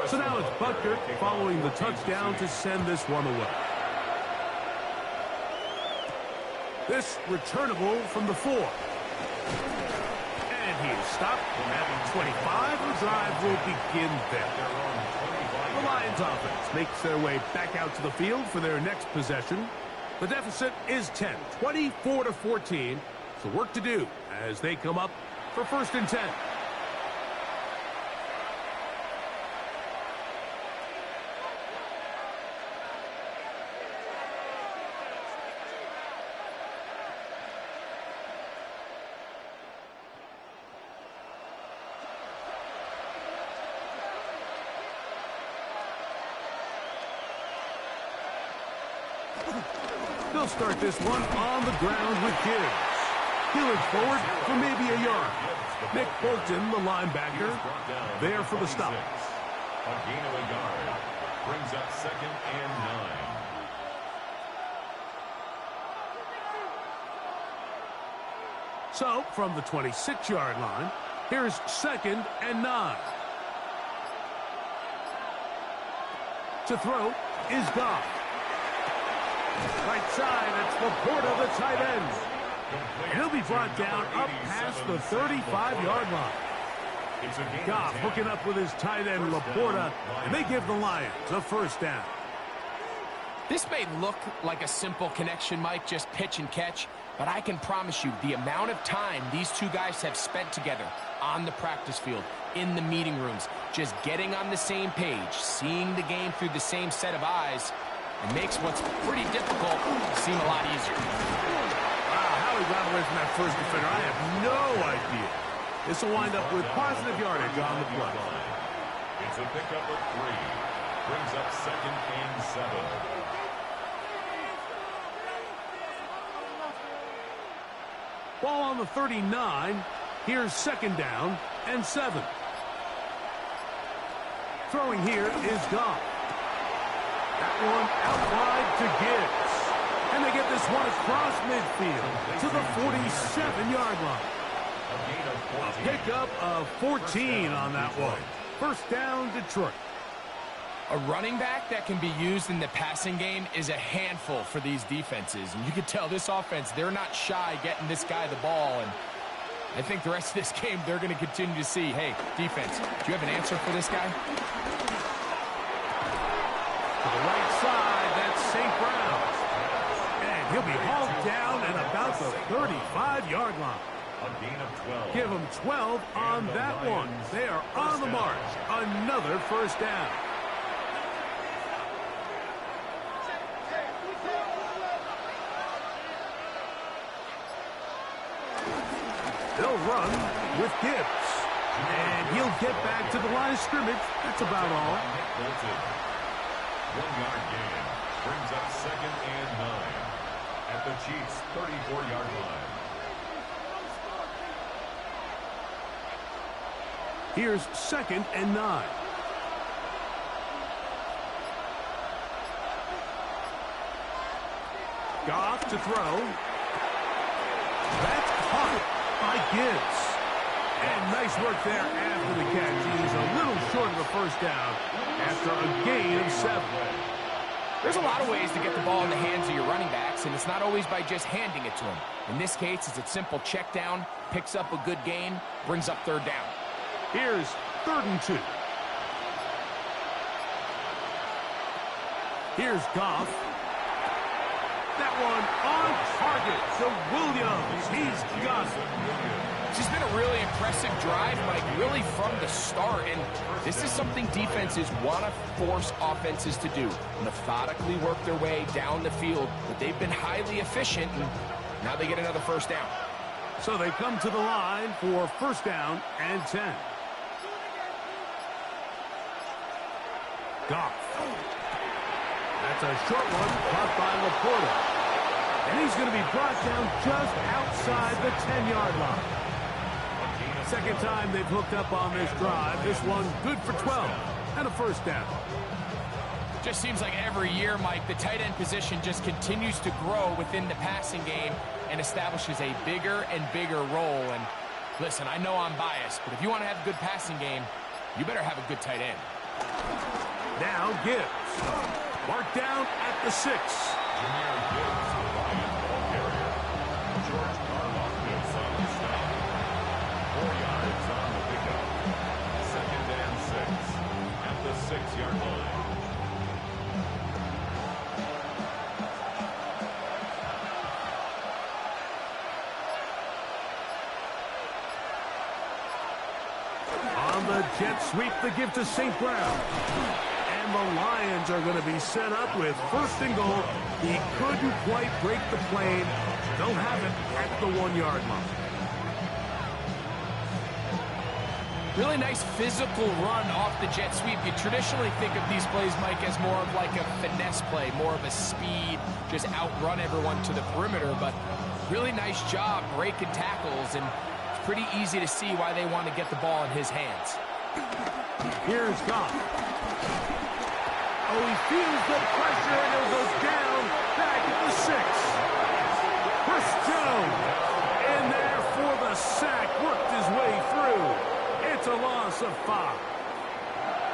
So now it's Butker following the touchdown to send this one away. This returnable from the 4. And he is stopped at the 25. The drive will begin there. The Lions offense makes their way back out to the field for their next possession. The deficit is 10, 24-14. So work to do as they come up for 1st and 10. They'll start this one on the ground with Gibbs. He looks forward for maybe a yard. Nick Bolton, the linebacker, there for the stop. A gain of a yard brings up 2nd and 9. So, from the 26-yard line, here's 2nd and 9. To throw is Goff. Right side, it's Laporta, the tight end. And he'll be brought down up past the 35-yard line. Goff hooking up with his tight end, Laporta, and they give the Lions a 1st down. This may look like a simple connection, Mike, just pitch and catch, but I can promise you the amount of time these two guys have spent together on the practice field, in the meeting rooms, just getting on the same page, seeing the game through the same set of eyes, it makes what's pretty difficult seem a lot easier. Wow, how he got away from that first defender, I have no idea. This will wind up with positive yardage on the play. It's a pickup of 3. Brings up 2nd and 7. Ball on the 39. Here's 2nd down and 7. Throwing here is Goff. That one out wide to Gibbs. And they get this one across midfield to the 47-yard line. A pickup of 14 on that one. 1st down, Detroit. A running back that can be used in the passing game is a handful for these defenses. And you can tell this offense, they're not shy getting this guy the ball. And I think the rest of this game, they're going to continue to see, hey, defense, do you have an answer for this guy? To the right side, that's St. Brown. And he'll be hauled down at about the 35-yard line. A gain of 12. Give them 12 on that one. They are on the march. Another 1st down. They'll run with Gibbs. And he'll get back to the line of scrimmage. That's about all. 1-yard gain brings up 2nd and 9 at the Chiefs' 34-yard line. Here's 2nd and 9. Goff to throw. That's caught by Gibbs. And nice work there after the catch. He's a little short of a 1st down after a gain of 7. There's a lot of ways to get the ball in the hands of your running backs, and it's not always by just handing it to them. In this case, it's a simple check down, picks up a good gain, brings up 3rd down. Here's 3rd and 2. Here's Goff. that one on target. So Williams, he's got it. It's just been a really impressive drive, Mike, really from the start. And this is something defenses want to force offenses to do. Methodically work their way down the field, but they've been highly efficient, and now they get another first down. So they come to the line for first down and 10. Goff. That's a short one caught by Laporta. And he's going to be brought down just outside the 10-yard line. Second time they've hooked up on this drive. This one good for 12 and a first down. Just seems like every year, Mike, the tight end position just continues to grow within the passing game and establishes a bigger and bigger role. And listen, I know I'm biased, but if you want to have a good passing game, you better have a good tight end. Now Gibbs. Marked down at the 6. Jahmyr Gibbs, the Lion ball carrier. George Karloff is on the stop. 4 yards on the pickup. Second and 6 at the 6-yard line. On the jet sweep, the give to St. Brown. And the Lions are going to be set up with first and goal. He couldn't quite break the plane. They'll have it at the 1-yard line. Really nice physical run off the jet sweep. You traditionally think of these plays, Mike, as more of like a finesse play, more of a speed, just outrun everyone to the perimeter. But really nice job breaking tackles, and it's pretty easy to see why they want to get the ball in his hands. Here's Goff. Oh, he feels the pressure, and he'll go down back at the 6. Chris Jones in there for the sack, worked his way through. It's a loss of 5.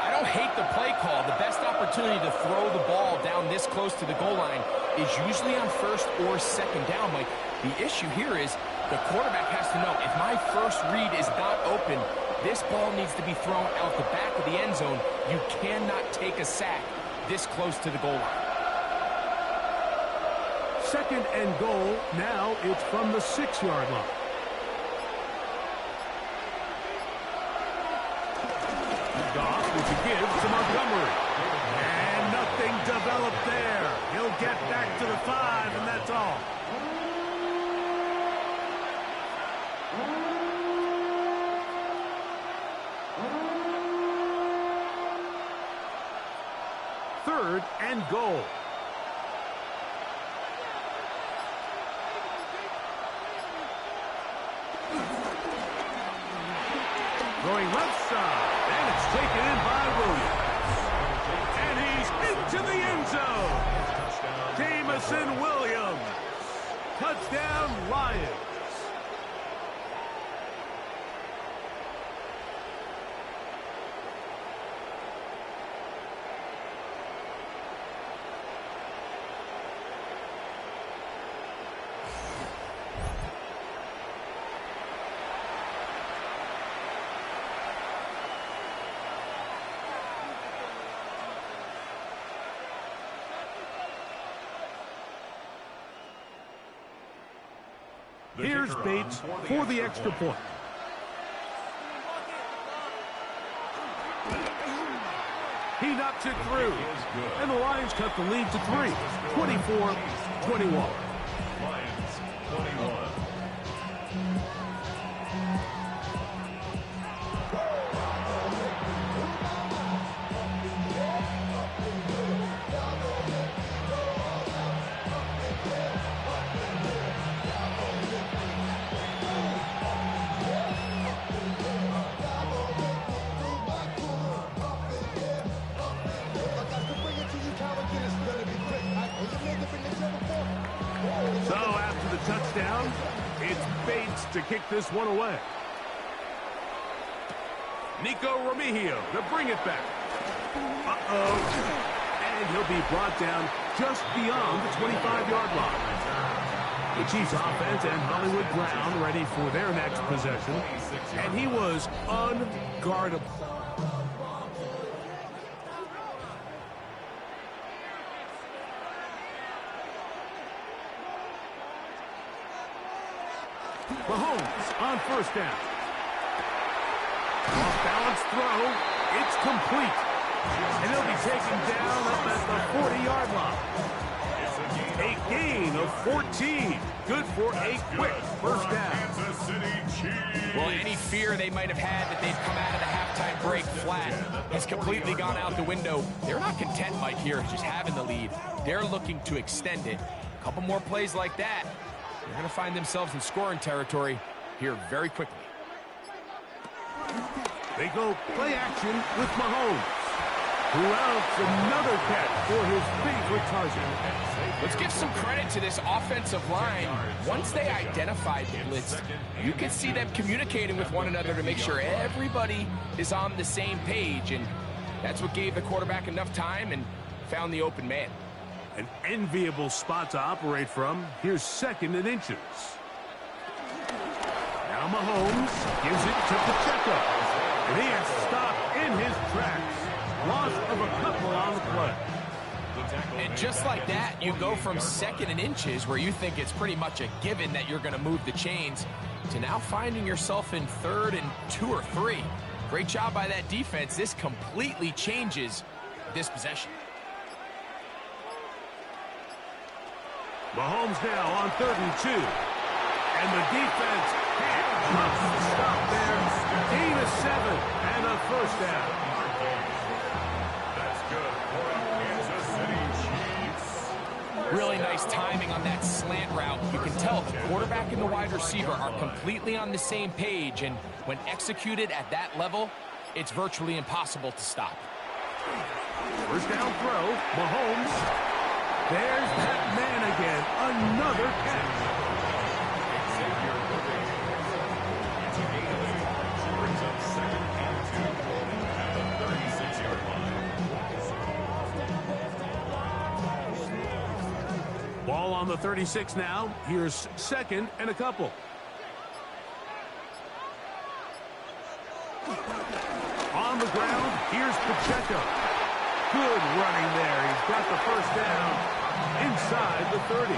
I don't hate the play call. The best opportunity to throw the ball down this close to the goal line is usually on first or second down, Mike. The issue here is the quarterback has to know, if my first read is not open, this ball needs to be thrown out the back of the end zone. You cannot take a sack this close to the goal line. Second and goal. Now it's from the 6-yard line. Goff with the give to Montgomery. And nothing developed there. He'll get back to the 5, and that's all. Third and goal. Going left side, and it's taken in by Williams. And he's into the end zone. Jamison Williams. Touchdown, Lions. Here's Bates for the extra point. He knocks it through. And the Lions cut the lead to 3. 24-21. Lions 21. So after the touchdown, it's Bates to kick this one away. Nico Remigio to bring it back. And he'll be brought down just beyond the 25-yard line. The Chiefs offense and Hollywood Brown ready for their next possession. And he was unguardable. Mahomes on first down. Off-balance throw. It's complete. And he'll be taken down up at the 40-yard line. A gain of 14. Good for a quick first down. Well, any fear they might have had that they'd come out of the halftime break flat has completely gone out the window. They're not content, Mike, here, just having the lead. They're looking to extend it. A couple more plays like that, they're going to find themselves in scoring territory here very quickly. They go play action with Mahomes, who routes another catch for his favorite target. Let's give some credit to this offensive line. Once they identified the blitz, you can see them communicating with one another to make sure everybody is on the same page, and that's what gave the quarterback enough time and found the open man. An enviable spot to operate from. Here's 2nd and inches. Now Mahomes gives it to Pacheco. And he is stopped in his tracks. Loss of a couple on the play. And just like that, you go from 2nd and inches, where you think it's pretty much a given that you're going to move the chains, to now finding yourself in 3rd and 2 or 3. Great job by that defense. This completely changes this possession. Mahomes now on 3rd and 2. And the defense can't stop there. Gain of 7 and a first down. That's good for Kansas City Chiefs. Really nice timing on that slant route. You can tell the quarterback and the wide receiver are completely on the same page, and when executed at that level, it's virtually impossible to stop. First down throw. Mahomes. There's that man again. Another catch. Brings up 2nd and 2 at the 36-yard line. Ball on the 36 now. Here's 2nd and a couple. On the ground, here's Pacheco. Good running there. He's got the first down inside the 30.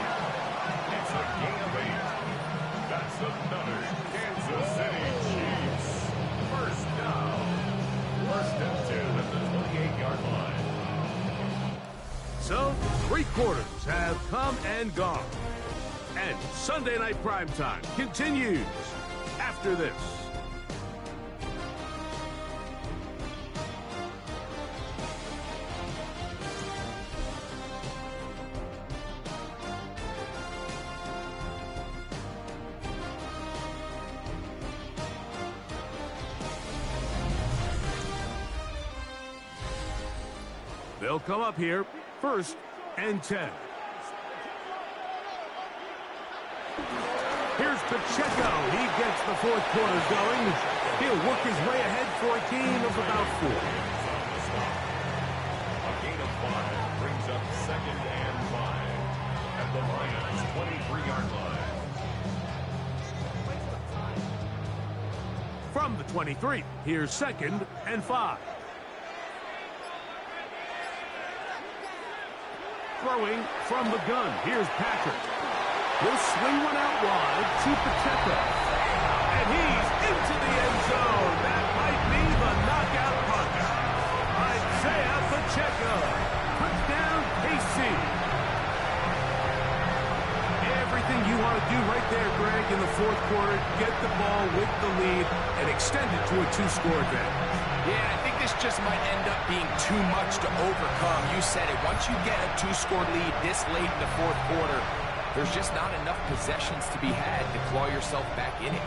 It's a gain of 8. That's another Kansas City Chiefs first down. 1st and 10 at the 28-yard line. So, 3 quarters have come and gone. And Sunday Night Primetime continues after this. They'll come up here, 1st and 10. Here's Pacheco. He gets the 4th quarter going. He'll work his way ahead for a gain of about 4. A gain of 5 brings up 2nd and 5 at the Lions' 23-yard line. From the 23, here's 2nd and 5. Throwing from the gun. Here's Patrick. He'll swing one out wide to Pacheco. And he's into the end zone. That might be the knockout punch. Isaiah Pacheco. Touchdown, KC. Everything you want to do right there, Greg, in the 4th quarter. Get the ball with the lead and extend it to a 2-score advantage. Yeah, I think this just might end up being too much to overcome. You said it. Once you get a 2-score lead this late in the 4th quarter, there's just not enough possessions to be had to claw yourself back in it.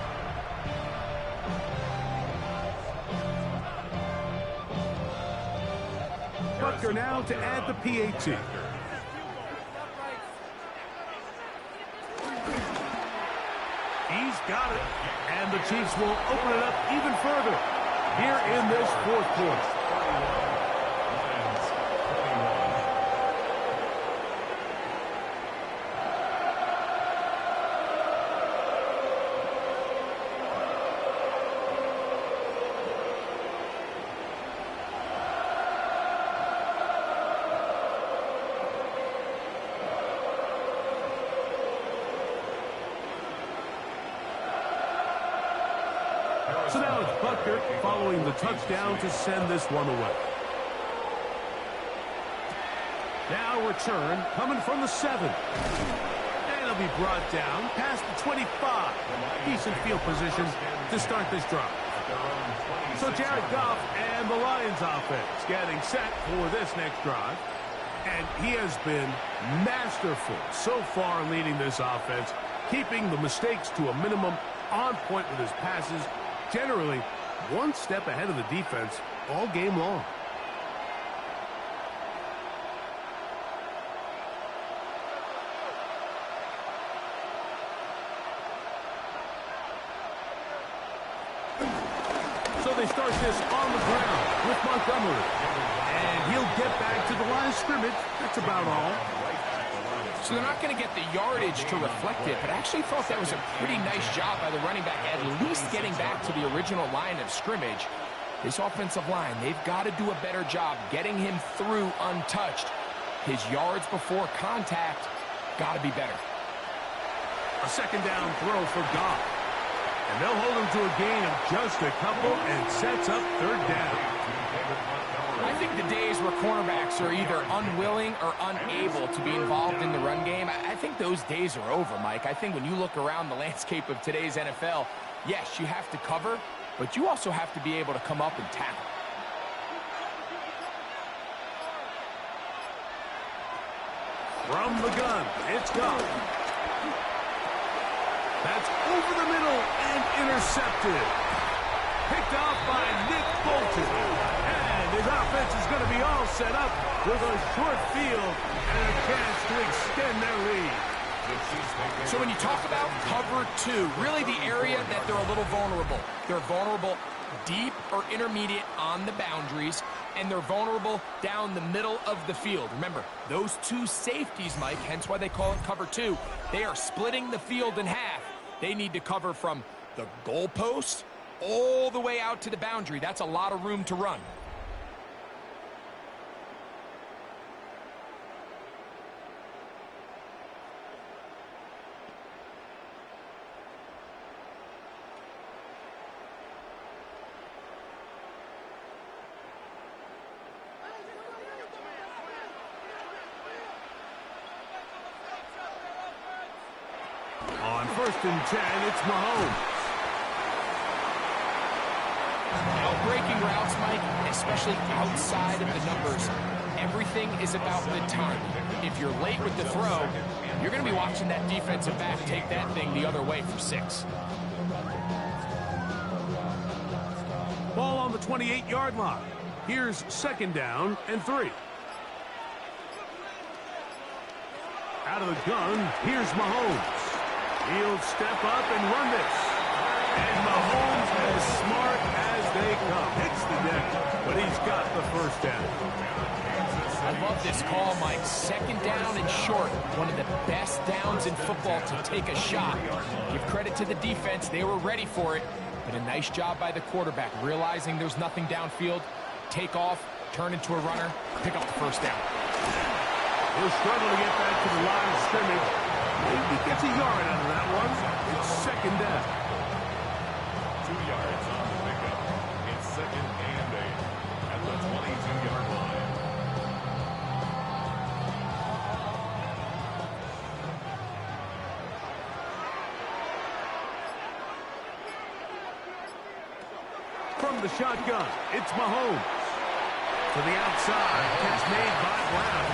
Butker now to add the PAT. He's got it. And the Chiefs will open it up even further here in this 4th quarter. So now it's Butker following the touchdown to send this one away. Now return coming from the 7. And it'll be brought down past the 25. Decent field position to start this drive. So Jared Goff and the Lions offense getting set for this next drive. And he has been masterful so far leading this offense, keeping the mistakes to a minimum, on point with his passes, generally one step ahead of the defense all game long. So they start this on the ground with Montgomery. And he'll get back to the line of scrimmage. That's about all. So they're not going to get the yardage to reflect it, but I actually thought that was a pretty nice job by the running back, at least getting back to the original line of scrimmage. This offensive line, they've got to do a better job getting him through untouched. His yards before contact got to be better. A second down throw for Goff. And they'll hold him to a gain of just a couple and sets up third down. I think the days where cornerbacks are either unwilling or unable to be involved in the run game, I think those days are over, Mike. I think when you look around the landscape of today's NFL, yes, you have to cover, but you also have to be able to come up and tackle. From the gun, it's Goff. That's over the middle and intercepted. Picked off by Nick Bolton. And his offense is going to be all set up with a short field and a chance to extend their lead. So when you talk about cover 2, really the area that they're a little vulnerable. They're vulnerable deep or intermediate on the boundaries, and they're vulnerable down the middle of the field. Remember, those two safeties, Mike, hence why they call it cover 2, they are splitting the field in half. They need to cover from the goalpost all the way out to the boundary. That's a lot of room to run. On 1st and 10, it's Mahomes. Now, breaking routes, Mike, especially outside of the numbers, everything is about the time. If you're late with the throw, you're going to be watching that defensive back take that thing the other way for 6. Ball on the 28-yard line. Here's 2nd down and 3. Out of the gun, here's Mahomes. He'll step up and run this. And Mahomes, as smart as they come, hits the deck, but he's got the first down. I love this call, Mike. 2nd down and short. One of the best downs in football to take a shot. Give credit to the defense. They were ready for it. But a nice job by the quarterback, realizing there's nothing downfield. Take off, turn into a runner, pick up the first down. He'll struggle to get back to the line of scrimmage. Maybe gets a yard out of that one. It's 2nd down. 2 yards on the pickup. It's 2nd and 8 at the 22-yard line. From the shotgun, it's Mahomes. To the outside, catch made by Brown.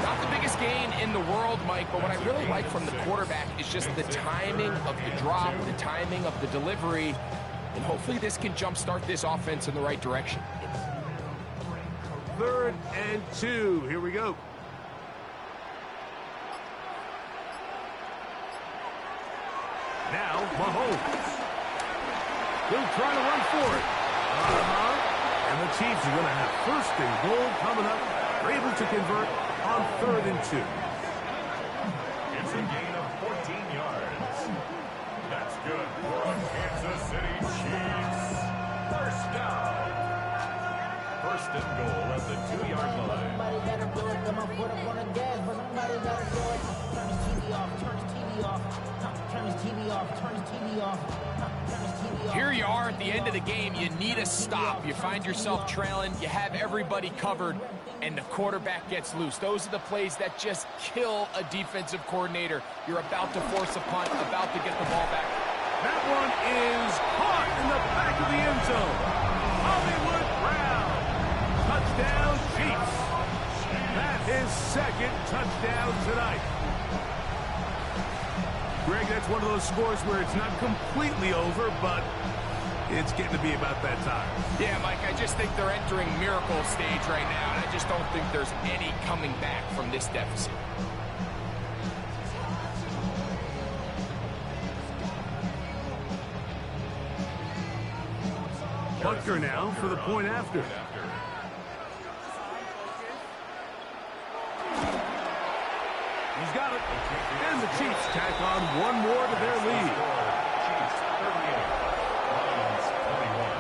Not the biggest gain in the world, Mike, but what I really like from the quarterback is just the timing of the drop, the timing of the delivery, and hopefully this can jumpstart this offense in the right direction. 3rd and 2. Here we go. Now, Mahomes. He'll try to run for it. And the Chiefs are going to have 1st and goal coming up. They're able to convert on 3rd and 2. It's a gain of 14 yards. That's good for the Kansas City Chiefs. First down. 1st and goal at the 2-yard line. Somebody gotta do it. Got my foot up on the gas, but somebody gotta do it. Turn his TV off. Turn his TV off. Turn his TV off. Turn his TV off. Turn his TV off. Here need a stop. You find yourself trailing, you have everybody covered, and the quarterback gets loose. Those are the plays that just kill a defensive coordinator. You're about to force a punt, about to get the ball back. That one is caught in the back of the end zone. Hollywood Brown. Touchdown, Chiefs. That's his second touchdown tonight. Greg, that's one of those scores where it's not completely over, but it's getting to be about that time. Yeah, Mike, I just think they're entering miracle stage right now, and I just don't think there's any coming back from this deficit. Butker now for the point after. He's got it. And the Chiefs tack on one more to their lead. Chiefs 38, Lions 21.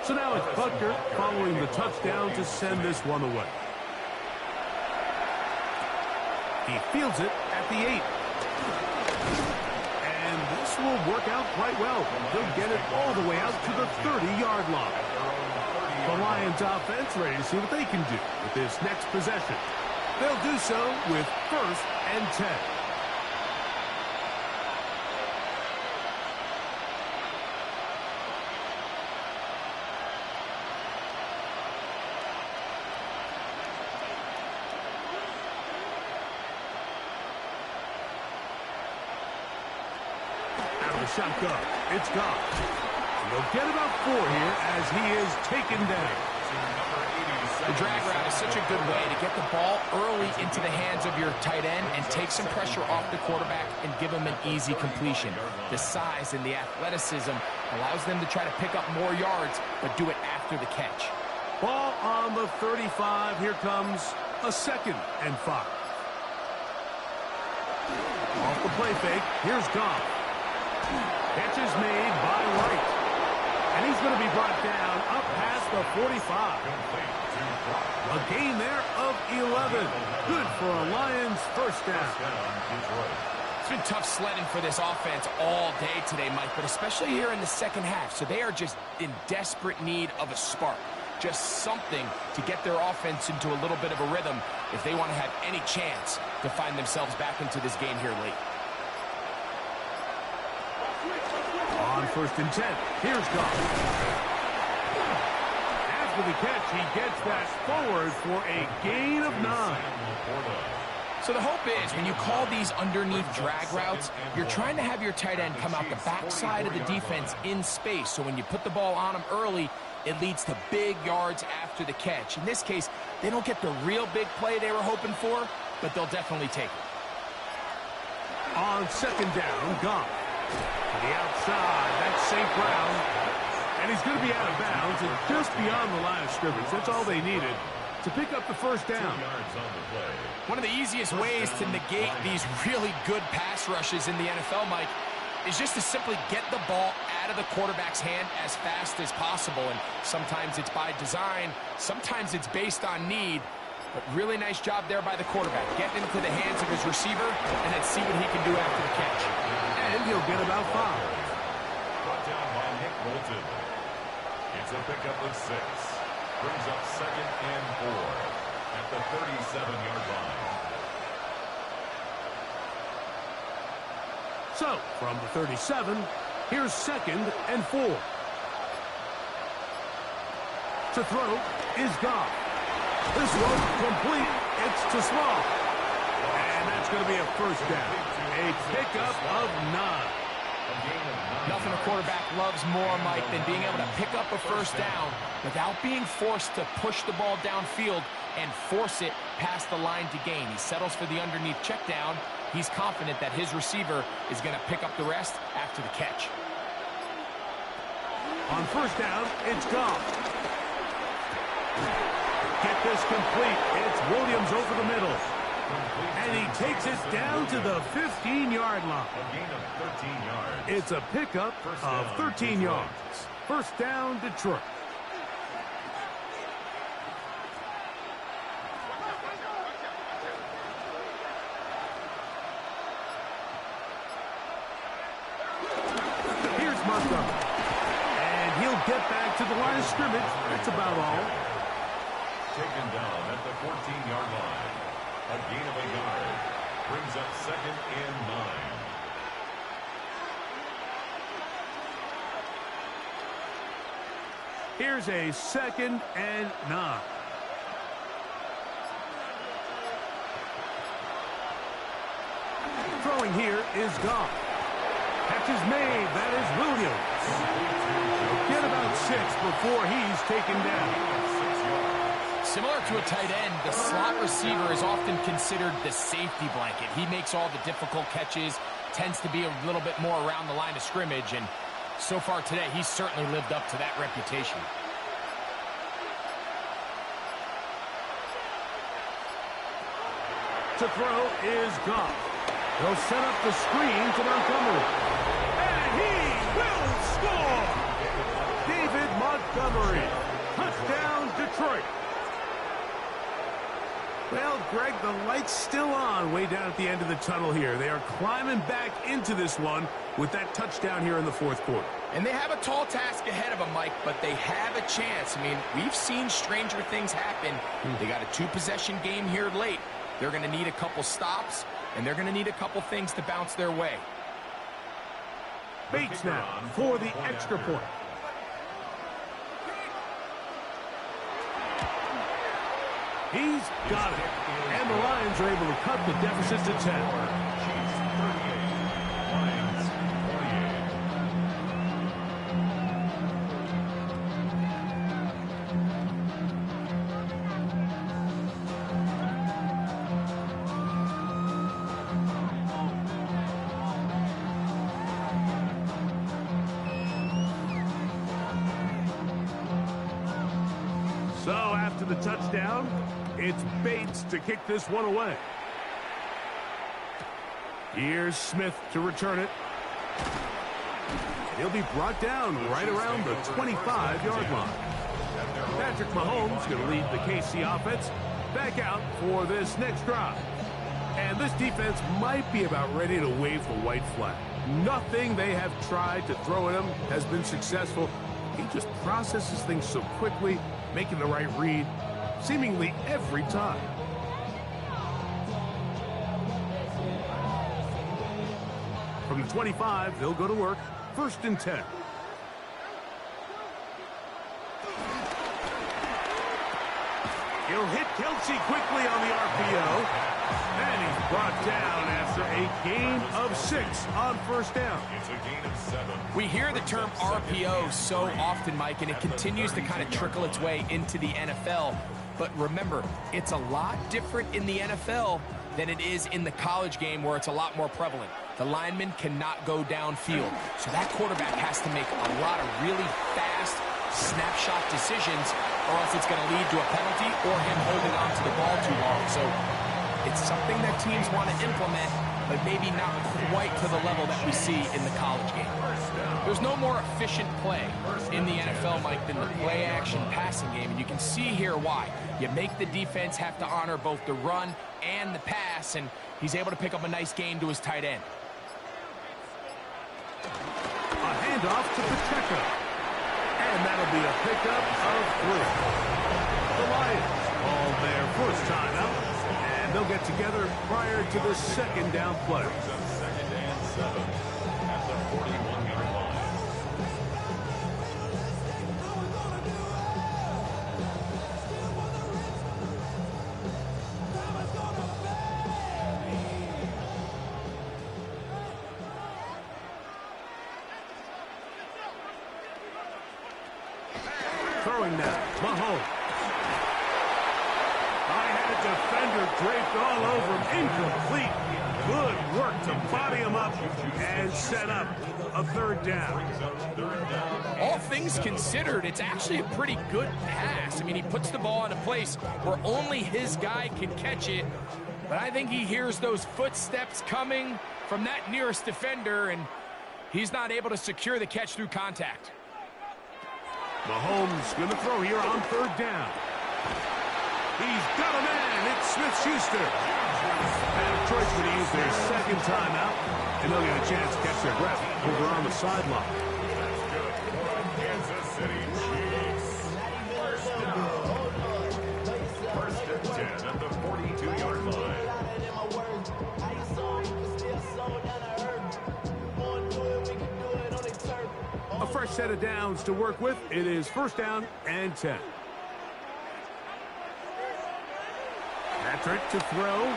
So now it's Butker following the touchdown to send this one away. He fields it at the 8. And this will work out quite well. They'll get it all the way out to the 30-yard line. The Lions offense ready to see what they can do with this next possession. They'll do so with 1st and 10. Shotgun. It's gone. They'll get about 4 here as he is taken down. The drag route is such a good way to get the ball early into the hands of your tight end and take some pressure off the quarterback and give him an easy completion. The size and the athleticism allows them to try to pick up more yards, but do it after the catch. Ball on the 35. Here comes a 2nd and 5. Off the play fake. Here's Goff. Catch is made by Wright. And he's going to be brought down up past the 45. A gain there of 11. Good for a Lions first down. It's been tough sledding for this offense all day today, Mike, but especially here in the second half. So they are just in desperate need of a spark. Just something to get their offense into a little bit of a rhythm if they want to have any chance to find themselves back into this game here late. On 1st and 10, here's Goff. After the catch, he gets that forward for a gain of 9. So the hope is when you call these underneath drag routes, you're trying to have your tight end come out the backside of the defense in space. So when you put the ball on him early, it leads to big yards after the catch. In this case, they don't get the real big play they were hoping for, but they'll definitely take it. On 2nd down, Goff. To the outside, that's St. Brown. And he's going to be out of bounds and just beyond the line of scrimmage. That's all they needed to pick up the first down. One of the easiest ways to negate these really good pass rushes in the NFL, Mike, is just to simply get the ball out of the quarterback's hand as fast as possible. And sometimes it's by design, sometimes it's based on need. But really nice job there by the quarterback, getting into the hands of his receiver and then see what he can do after the catch. And he'll get about 5. Brought down by Nick Bolton. It's a pickup of 6. Brings up 2nd and 4 at the 37-yard line. So, from the 37, here's 2nd and 4. To throw is Goff. This one complete. It's to Small. And that's going to be a first down. A pickup of 9. Nothing a quarterback loves more, Mike, than being able to pick up a first down without being forced to push the ball downfield and force it past the line to gain. He settles for the underneath check down. He's confident that his receiver is going to pick up the rest after the catch. On first down, it's Goff. get this complete. It's Williams over the middle. And he takes it down to the 15-yard line. A gain of 13 yards. It's a pickup of 13 yards. First down, Detroit. Here's Montgomery. And he'll get back to the line of scrimmage. That's about all. Taken down at the 14-yard line. A gain of a yard. Brings up 2nd and 9. Here's a 2nd and 9. Throwing here is Goff. Catch is made. That is Williams. Get about 6 before he's taken down. Similar to a tight end, the slot receiver is often considered the safety blanket. He makes all the difficult catches, tends to be a little bit more around the line of scrimmage, and so far today, he's certainly lived up to that reputation. To throw is Goff. He'll set up the screen to Montgomery. And he will score! David Montgomery. Touchdown, Detroit. Well, Greg, the light's still on way down at the end of the tunnel here. They are climbing back into this one with that touchdown here in the fourth quarter. And they have a tall task ahead of them, Mike, but they have a chance. I mean, we've seen stranger things happen. They got a 2-possession game here late. They're going to need a couple stops, and they're going to need a couple things to bounce their way. Bates now for the extra point. He's got it. And the Lions are able to cut the deficit to 10. So after the touchdown, it's Bates to kick this one away. Here's Smith to return it. He'll be brought down right around the 25-yard line. Patrick Mahomes going to lead the KC offense back out for this next drive. And this defense might be about ready to wave the white flag. Nothing they have tried to throw at him has been successful. He just processes things so quickly, making the right read seemingly every time. From the 25, they'll go to work. 1st and 10. He'll hit Kelsey quickly on the RPO. And he's brought down after a gain of 6 on 1st down. It's a gain of 7. We hear the term RPO so often, Mike, and it continues to kind of trickle its way into the NFL. But remember, it's a lot different in the NFL than it is in the college game where it's a lot more prevalent. The lineman cannot go downfield. So that quarterback has to make a lot of really fast snapshot decisions or else it's going to lead to a penalty or him holding on to the ball too long. So it's something that teams want to implement, but maybe not quite to the level that we see in the college game. There's no more efficient play in the NFL, Mike, than the play-action passing game, and you can see here why. You make the defense have to honor both the run and the pass, and he's able to pick up a nice gain to his tight end. A handoff to Pacheco. And that'll be a pickup of 3. The Lions call their first timeout, and they'll get together prior to the 2nd down play. 2nd and 7 at the 41-yard line. Throwing now, Mahomes. I had a defender draped all over him, incomplete. Good work to body him up and set up a third down. All things considered, it's actually a pretty good pass. I mean, he puts the ball in a place where only his guy can catch it, but I think he hears those footsteps coming from that nearest defender, and he's not able to secure the catch through contact. Mahomes going to throw here on third down. He's got a man. It's Smith-Schuster. And Detroit's going to use their second timeout, and they'll get a chance to catch their breath over on the sideline. That's good for the Kansas City Chiefs. First and 10 at the 42-yard line. A fresh set of downs to work with. It is first down and 10. Patrick to throw.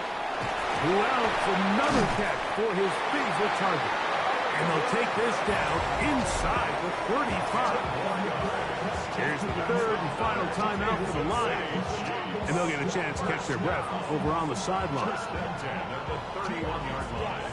Well, another catch for his favorite target. And they'll take this down inside the 35. Here's the third and final timeout for the Lions. And they'll get a chance to catch their breath over on the sideline. First and 10 at the 31-yard line.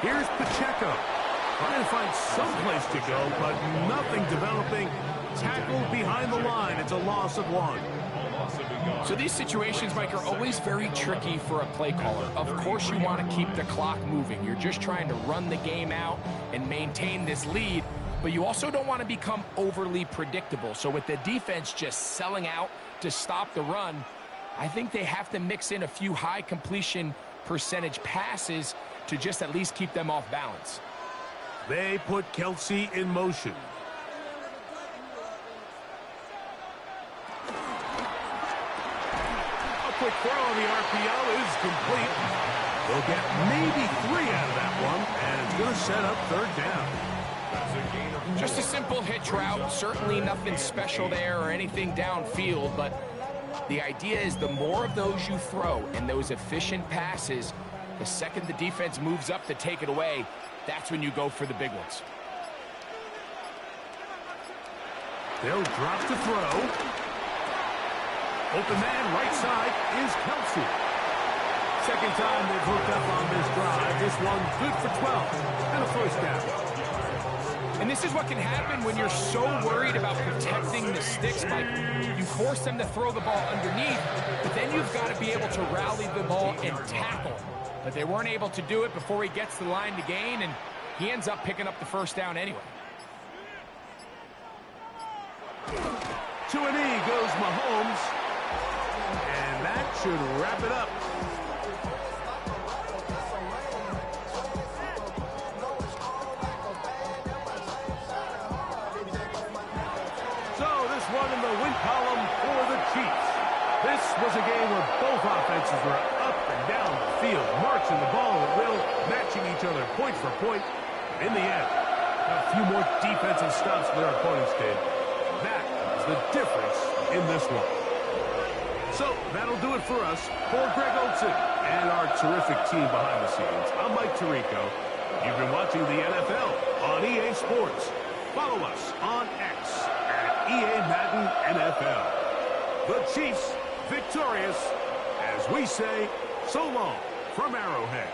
Here's Pacheco. Trying to find some place to go, but nothing developing. Tackled behind the line. It's a loss of one. So these situations, Mike, are always very tricky for a play caller. Of course you want to keep the clock moving. You're just trying to run the game out and maintain this lead, but you also don't want to become overly predictable. So with the defense just selling out to stop the run, I think they have to mix in a few high completion percentage passes to just at least keep them off balance. They put Kelsey in motion. A quick throw on the RPO is complete. They'll get maybe 3 out of that one, and it's going to set up third down. Just a simple hitch route, certainly nothing special there or anything downfield, but the idea is the more of those you throw and those efficient passes, the second the defense moves up to take it away, that's when you go for the big ones. They'll drop to throw. Open man right side is Kelsey. Second time they've hooked up on this drive. This one good for 12 and a first down. And this is what can happen when you're so worried about protecting the sticks, Mike. You force them to throw the ball underneath, but then you've got to be able to rally the ball and tackle. But they weren't able to do it before he gets the line to gain, and he ends up picking up the first down anyway. To an E goes Mahomes, and that should wrap it up. So this one in the win column for the Chiefs. This was a game where both offenses were up and down the field, marching the ball at will, matching each other point for point. In the end, a few more defensive stops than their opponents did. That is the difference in this one. So that'll do it for us. For Greg Olsen and our terrific team behind the scenes, I'm Mike Tirico. You've been watching the NFL on EA Sports. Follow us on X at EA Madden NFL. The Chiefs victorious, as we say, so long from Arrowhead.